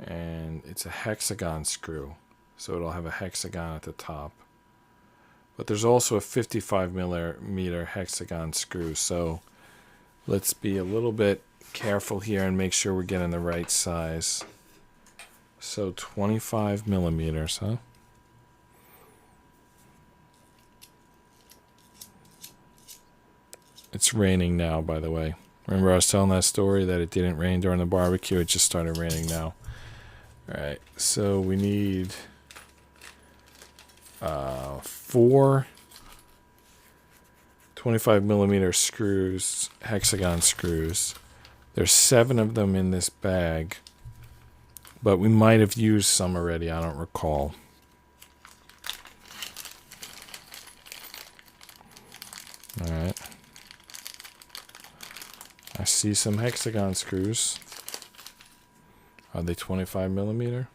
and it's a hexagon screw, so it'll have a hexagon at the top. But there's also a 55 millimeter hexagon screw, so let's be a little bit careful here and make sure we're getting the right size. So 25 millimeters, huh? It's raining now, by the way. Remember I was telling that story that it didn't rain during the barbecue? It just started raining now. Alright, so we need 4 25 millimeter screws, hexagon screws. There's 7 of them in this bag, but we might have used some already. I don't recall. Alright. I see some hexagon screws. Are they 25 millimeter?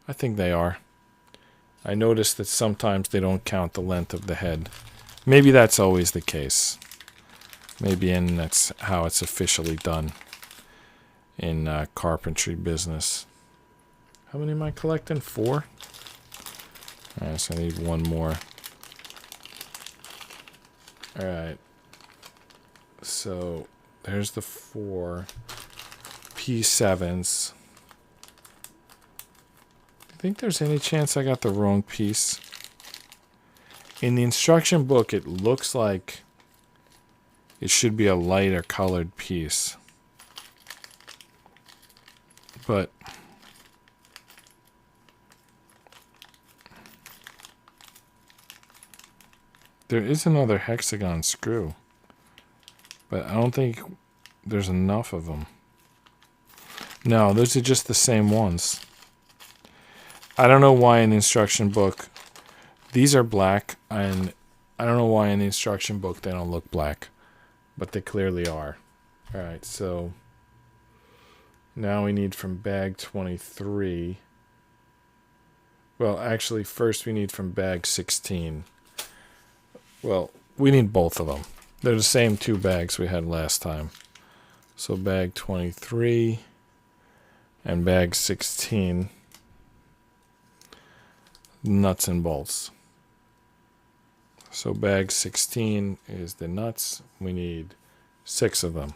I think they are. I noticed that sometimes they don't count the length of the head. Maybe that's always the case. Maybe that's how it's officially done in carpentry business. How many am I collecting? 4? Alright, so I need 1 more. Alright, so there's the 4 P7s. Do you think there's any chance I got the wrong piece? In the instruction book, it looks like it should be a lighter colored piece. But there is another hexagon screw, but I don't think there's enough of them. No, those are just the same ones. I don't know why in the instruction book, these are black, and I don't know why in the instruction book they don't look black, but they clearly are. Alright, so now we need from bag 23. Well, actually, first we need from bag 16. Well, we need both of them. They're the same 2 bags we had last time. So bag 23 and bag 16. Nuts and bolts. So bag 16 is the nuts. We need 6 of them.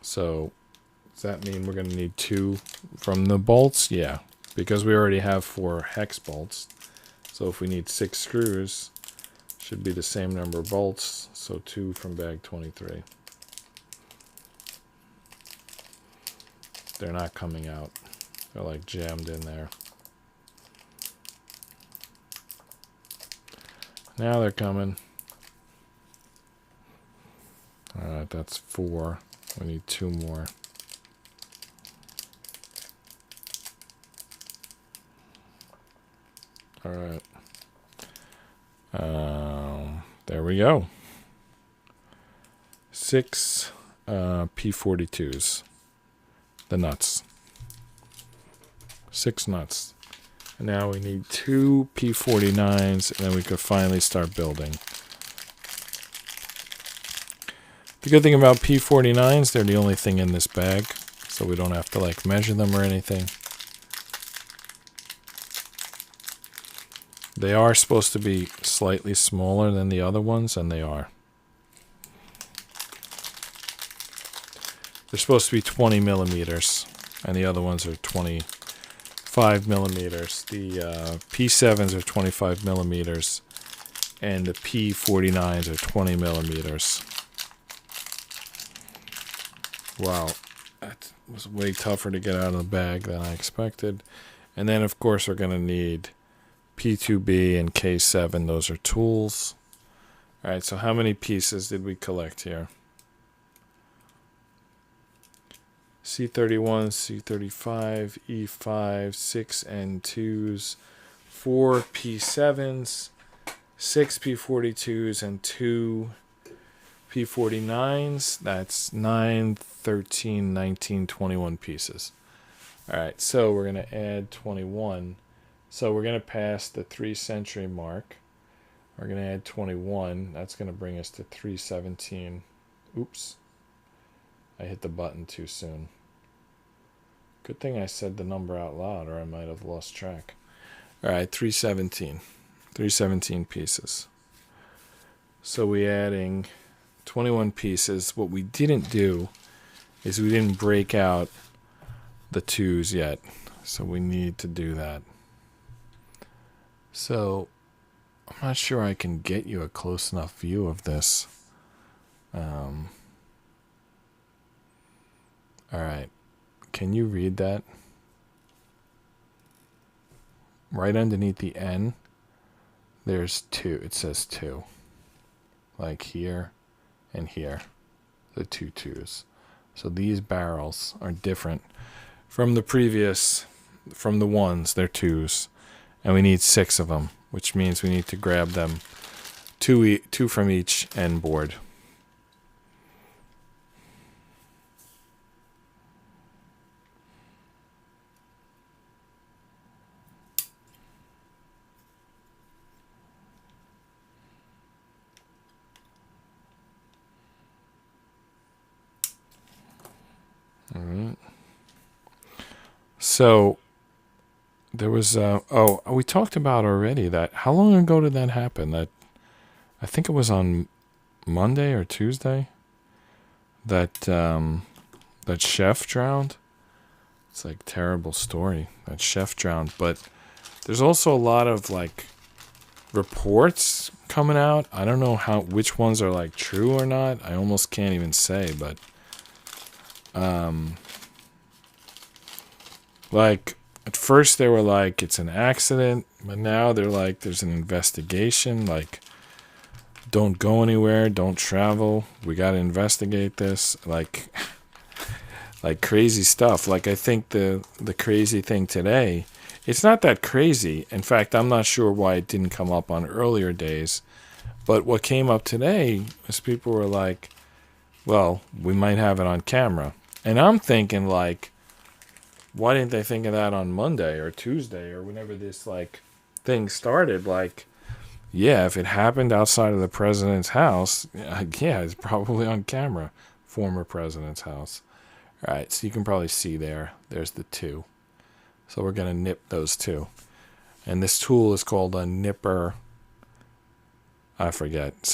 So does that mean we're going to need 2 from the bolts? Yeah, because we already have 4 hex bolts. So if we need 6 screws, should be the same number of bolts. So 2 from bag 23. They're not coming out. They're like jammed in there. Now they're coming. Alright, that's 4. We need 2 more. Alright. There we go. 6 P42s. The nuts. 6 nuts. And now we need 2 P49s, and then we could finally start building. The good thing about P49s, they're the only thing in this bag, so we don't have to like measure them or anything. They are supposed to be slightly smaller than the other ones, and they are. They're supposed to be 20 millimeters, and the other ones are 25 millimeters. The P7s are 25 millimeters, and the P49s are 20 millimeters. Wow, that was way tougher to get out of the bag than I expected. And then, of course, we're going to need P2B and K7. Those are tools. All right, so how many pieces did we collect here? C31, C35, E5, 6 N2s, 4 P7s, 6 P42s, and 2 P49s. That's 9, 13, 19, 21 pieces. All right, so we're going to add 21. So we're going to pass the 3-century mark. We're going to add 21. That's going to bring us to 317. Oops. I hit the button too soon. Good thing I said the number out loud, or I might have lost track. All right, 317. 317 pieces. So we're adding 21 pieces. What we didn't do is we didn't break out the 2s yet. So we need to do that. So I'm not sure I can get you a close enough view of this. All right. Can you read that? Right underneath the N, there's 2. It says 2. Like here and here. The 2 2s. So these barrels are different from the previous, from the 1s. They're 2s. And we need 6 of them, which means we need to grab them 2 from each end board. All right. So there was we talked about already that. How long ago did that happen? That I think it was on Monday or Tuesday. That that chef drowned. It's like terrible story. That chef drowned, but there's also a lot of like reports coming out. I don't know which ones are like true or not. I almost can't even say, but like at first they were like it's an accident, but now they're like there's an investigation, like don't go anywhere, don't travel, we got to investigate this, like crazy stuff. Like I think the crazy thing today, it's not that crazy. In fact, I'm not sure why it didn't come up on earlier days, but what came up today was people were like, well, we might have it on camera. And I'm thinking like, why didn't they think of that on Monday or Tuesday or whenever this like thing started? Like, yeah, if it happened outside of the president's house, yeah, it's probably on camera. Former president's house. All right, so you can probably see there's the 2. So we're going to nip those 2. And this tool is called a nipper. I forget. It's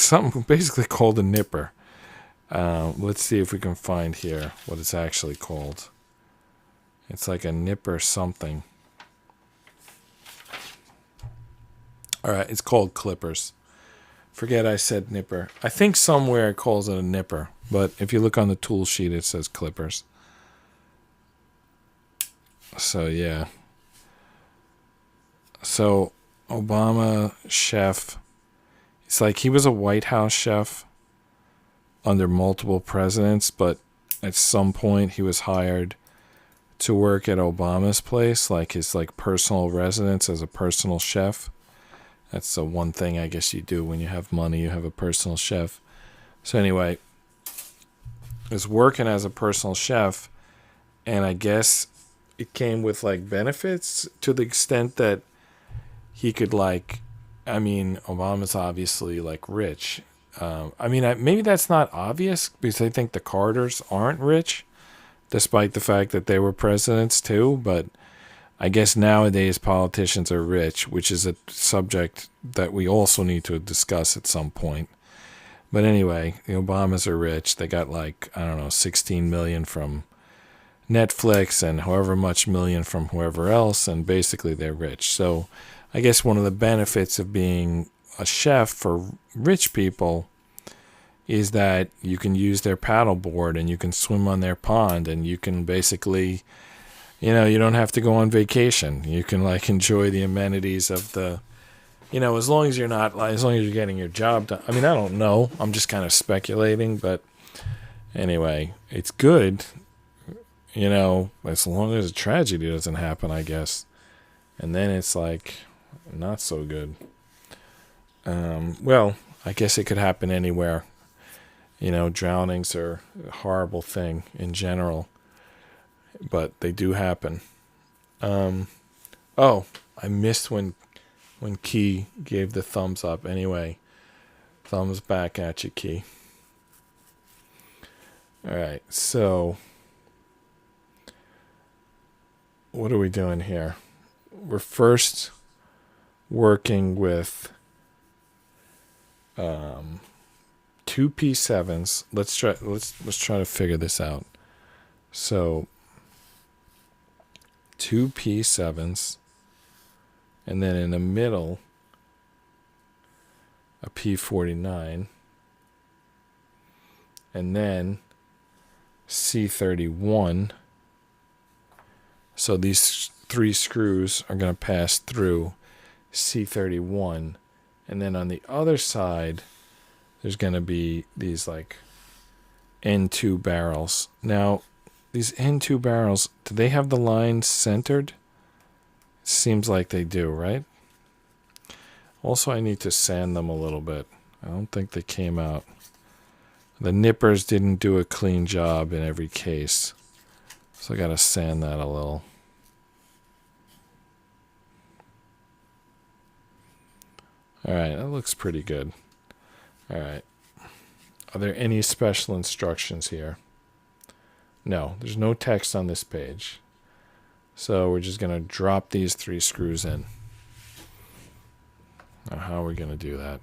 something basically called a nipper. Let's see if we can find here what it's actually called. It's like a nipper something. All right, it's called clippers. Forget I said nipper. I think somewhere it calls it a nipper, but if you look on the tool sheet, it says clippers. So, yeah. So, Obama chef. It's like he was a White House chef under multiple presidents, but at some point he was hired to work at Obama's place, like his like personal residence as a personal chef. That's the one thing I guess you do when you have money, you have a personal chef. So anyway, was working as a personal chef, and I guess it came with like benefits to the extent that he could like, I mean, Obama's obviously like rich. Maybe that's not obvious because I think the Carters aren't rich, despite the fact that they were presidents too. But I guess nowadays politicians are rich, which is a subject that we also need to discuss at some point. But anyway, the Obamas are rich. They got like, I don't know, 16 million from Netflix and however much million from whoever else, and basically they're rich. So I guess one of the benefits of being a chef for rich people is that you can use their paddleboard and you can swim on their pond and you can basically, you don't have to go on vacation. You can like enjoy the amenities of the, as long as you're not, as long as you're getting your job done. I mean, I don't know. I'm just kind of speculating, but anyway, it's good, as long as a tragedy doesn't happen, I guess. And then it's like not so good. Well, I guess it could happen anywhere. Drownings are a horrible thing in general, but they do happen. I missed when Key gave the thumbs up. Anyway, thumbs back at you, Key. All right, so what are we doing here? We're first working with 2 P7s. Let's try to figure this out. So 2 P7s, and then in the middle a P49, and then C31. So these 3 screws are going to pass through C31, and then on the other side there's going to be these like N2 barrels. Now, these N2 barrels, do they have the lines centered? Seems like they do, right? Also, I need to sand them a little bit. I don't think they came out. The nippers didn't do a clean job in every case, so I got to sand that a little. All right, that looks pretty good. All right. Are there any special instructions here? No, there's no text on this page. So we're just going to drop these 3 screws in. Now, how are we going to do that?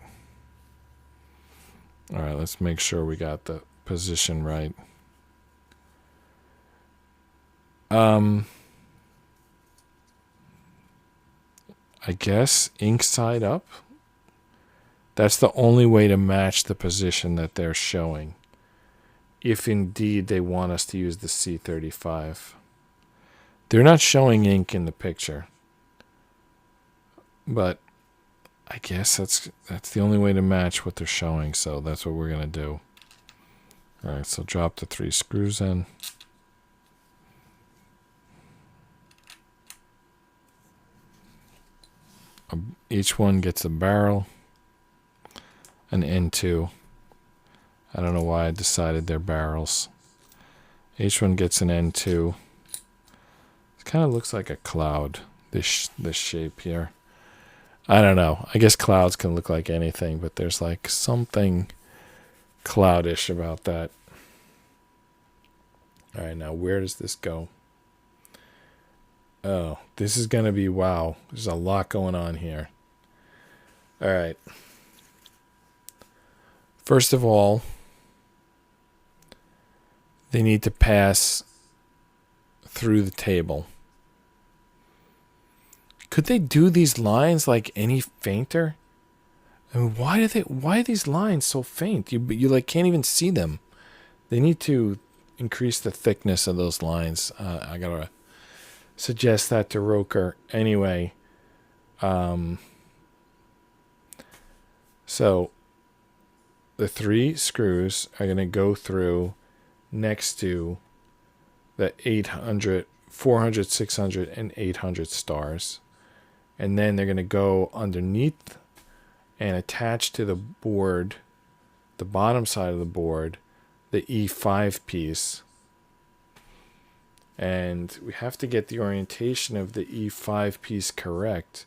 All right, let's make sure we got the position right. I guess ink side up. That's the only way to match the position that they're showing, if indeed they want us to use the C35. They're not showing ink in the picture, but I guess that's the only way to match what they're showing, so that's what we're going to do. All right, so drop the 3 screws in. Each one gets a barrel. An N2. I don't know why I decided they're barrels. Each one gets an N2. It kind of looks like a cloud, this shape here. I don't know. I guess clouds can look like anything, but there's like something cloudish about that. All right, now where does this go? Oh, this is going to be, wow. There's a lot going on here. All right. First of all, they need to pass through the table. Could they do these lines like any fainter? I mean, why are these lines so faint? You like can't even see them. They need to increase the thickness of those lines. I gotta suggest that to ROKR. Anyway, so the 3 screws are gonna go through next to the 800, 400, 600, and 800 stars. And then they're going to go underneath and attach to the board, the bottom side of the board, the E5 piece. And we have to get the orientation of the E5 piece correct.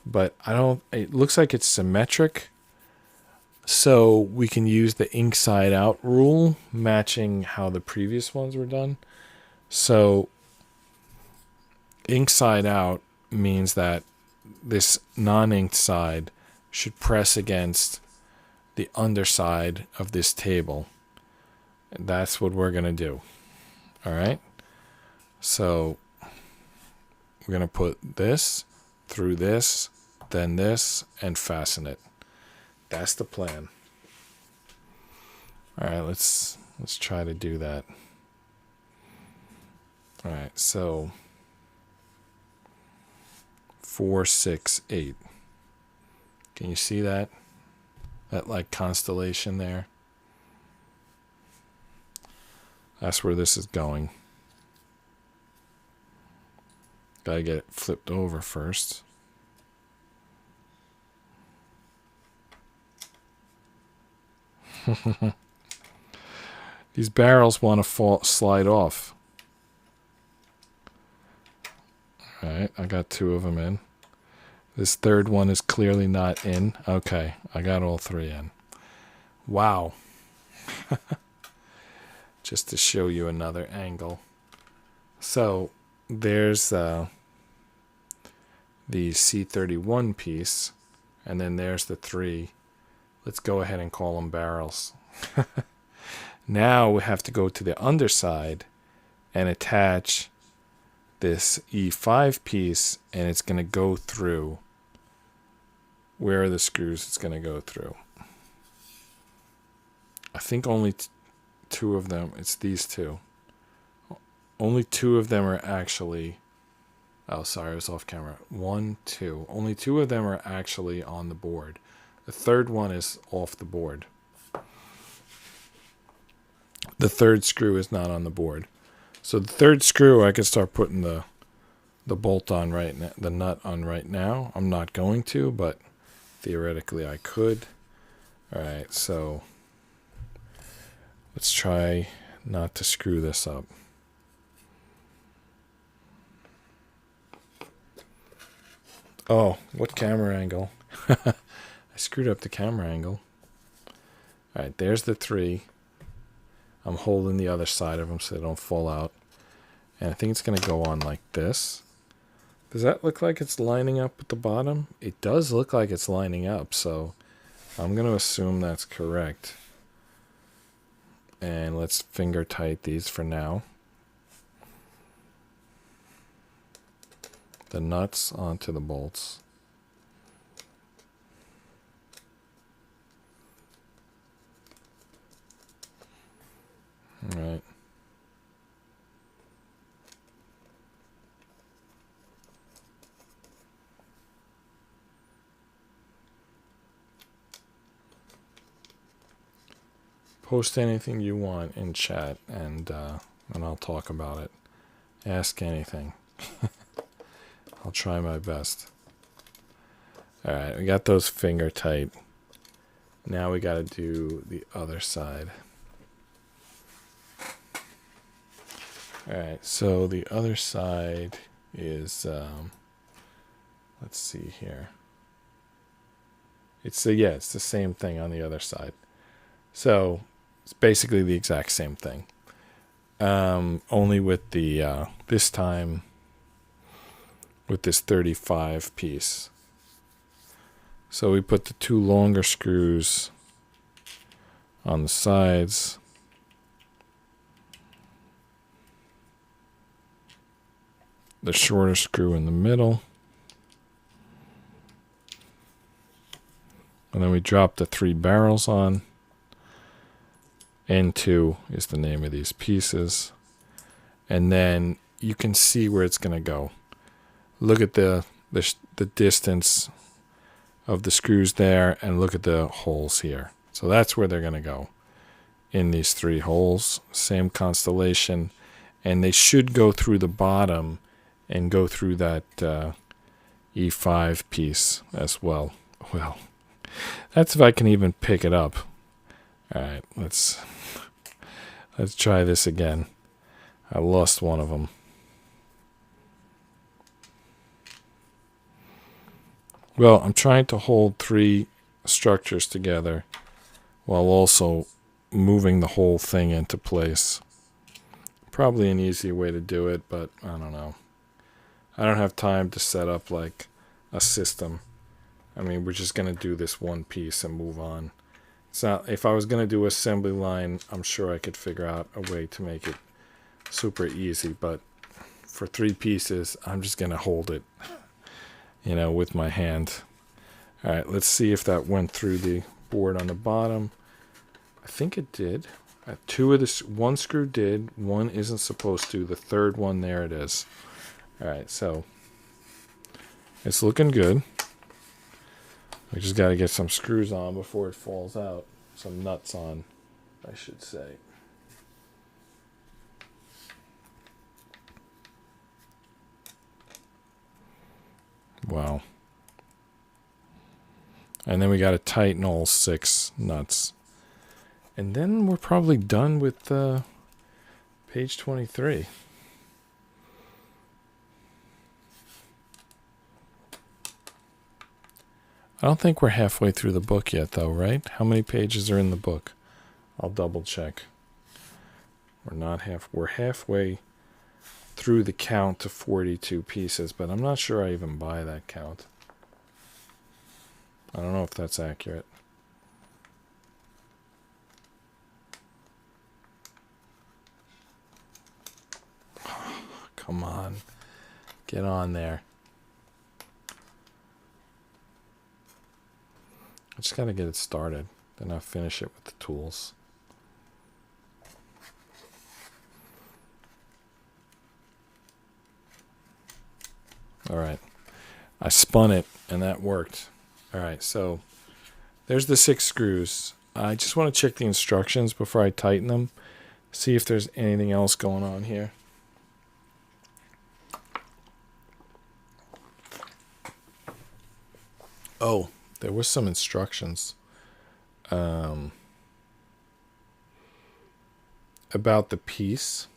But it looks like it's symmetric. So we can use the inside out rule, matching how the previous ones were done. So inside out means that this non-inked side should press against the underside of this table. And that's what we're going to do. All right. So we're going to put this through this, then this, and fasten it. That's the plan. All right, let's try to do that. All right, so 4, 6, 8. Can you see that? That like constellation there? That's where this is going. Gotta get it flipped over first. These barrels want to slide off. All right, I got 2 of them in. This third one is clearly not in. Okay, I got all 3 in. Wow. Just to show you another angle. So there's the C31 piece, and then there's the 3. Let's go ahead and call them barrels. Now we have to go to the underside and attach this E5 piece, and it's going to go through. Where are the screws it's going to go through? I think only 2 of them. It's these 2. Only 2 of them are actually... Oh, sorry, I was off camera. 1, 2. Only 2 of them are actually on the board. The third one is off the board. The third screw is not on the board. So the third screw, I can start putting the bolt on right now, the nut on right now. I'm not going to, but theoretically I could. All right, so let's try not to screw this up. Oh, what camera angle? I screwed up the camera angle. All right, there's the 3. I'm holding the other side of them so they don't fall out. And I think it's going to go on like this. Does that look like it's lining up at the bottom? It does look like it's lining up, so I'm going to assume that's correct. And let's finger tight these for now. The nuts onto the bolts. All right. Post anything you want in chat, and I'll talk about it. Ask anything. I'll try my best. All right, we got those finger tight. Now we got to do the other side. All right, so the other side is, let's see here. It's it's the same thing on the other side. So it's basically the exact same thing. Only with the, this time, with this 35 piece. So we put the 2 longer screws on the sides. The shorter screw in the middle. And then we drop the 3 barrels on. N2 is the name of these pieces. And then you can see where it's going to go. Look at the distance of the screws there, and look at the holes here. So that's where they're going to go, in these 3 holes. Same constellation. And they should go through the bottom and go through that E5 piece as well. Well, that's if I can even pick it up. All right, let's try this again. I lost one of them. Well, I'm trying to hold 3 structures together while also moving the whole thing into place. Probably an easy way to do it, but I don't know. I don't have time to set up like a system. I mean, we're just going to do this one piece and move on. It's not, if I was going to do assembly line, I'm sure I could figure out a way to make it super easy, but for 3 pieces, I'm just going to hold it, you know, with my hand. All right, let's see if that went through the board on the bottom. I think it did. 2 of this, 1 screw did, 1 isn't supposed to. The 3rd one, there it is. All right, so it's looking good. We just got to get some screws on before it falls out. Some nuts on, I should say. Wow. And then we got to tighten all 6 nuts. And then we're probably done with page 23. I don't think we're halfway through the book yet, though, right? How many pages are in the book? I'll double check. We're halfway through the count to 42 pieces, but I'm not sure I even buy that count. I don't know if that's accurate. Come on. Get on there. I just got to get it started. Then I'll finish it with the tools. All right. I spun it, and that worked. All right, so there's the 6 screws. I just want to check the instructions before I tighten them. See if there's anything else going on here. Oh, there was some instructions about the piece.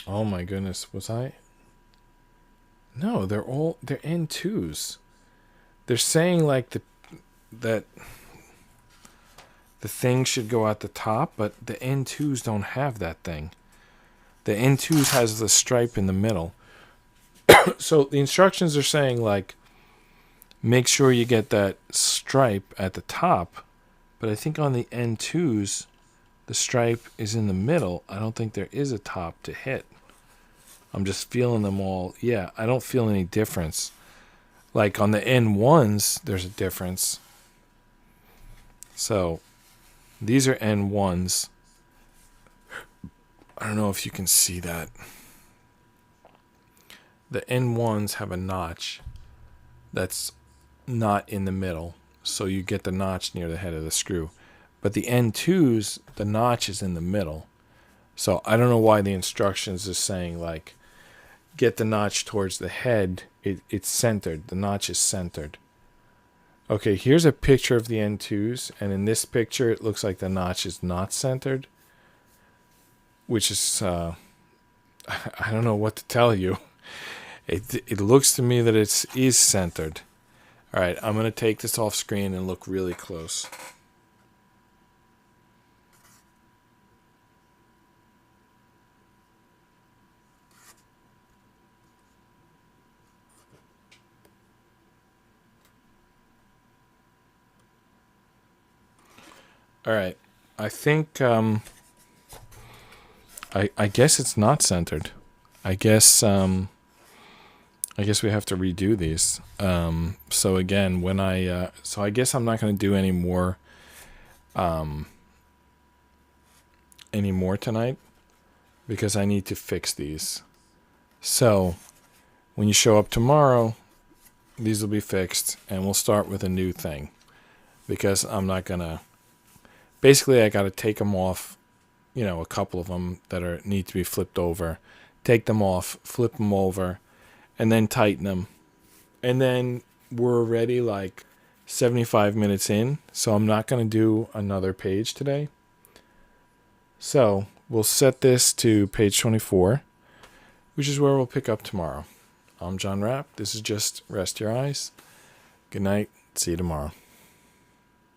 Oh my goodness, was I? No, they're N2s. They're saying like that the thing should go at the top, but the N2s don't have that thing. The N2s has the stripe in the middle. So the instructions are saying like, make sure you get that stripe at the top, but I think on the N2s, the stripe is in the middle. I don't think there is a top to hit. I'm just feeling them all. Yeah, I don't feel any difference. Like on the N1s, there's a difference. So these are N1s. I don't know if you can see that. The N1s have a notch that's not in the middle, so you get the notch near the head of the screw. But the N2s, the notch is in the middle. So I don't know why the instructions is saying like, get the notch towards the head. It's centered. The notch is centered. Okay, here's a picture of the N2s, and in this picture it looks like the notch is not centered, which is I don't know what to tell you. It looks to me that it is centered. All right, I'm going to take this off screen and look really close. All right, I think I guess it's not centered. I guess I guess we have to redo these. So again, when so I guess I'm not going to do any more tonight because I need to fix these. So when you show up tomorrow, these will be fixed, and we'll start with a new thing because I'm not going to. Basically, I got to take them off, a couple of them that need to be flipped over, take them off, flip them over, and then tighten them. And then we're already like 75 minutes in, so I'm not going to do another page today. So we'll set this to page 24, which is where we'll pick up tomorrow. I'm John Rapp. This is just Rest Your Eyes. Good night. See you tomorrow.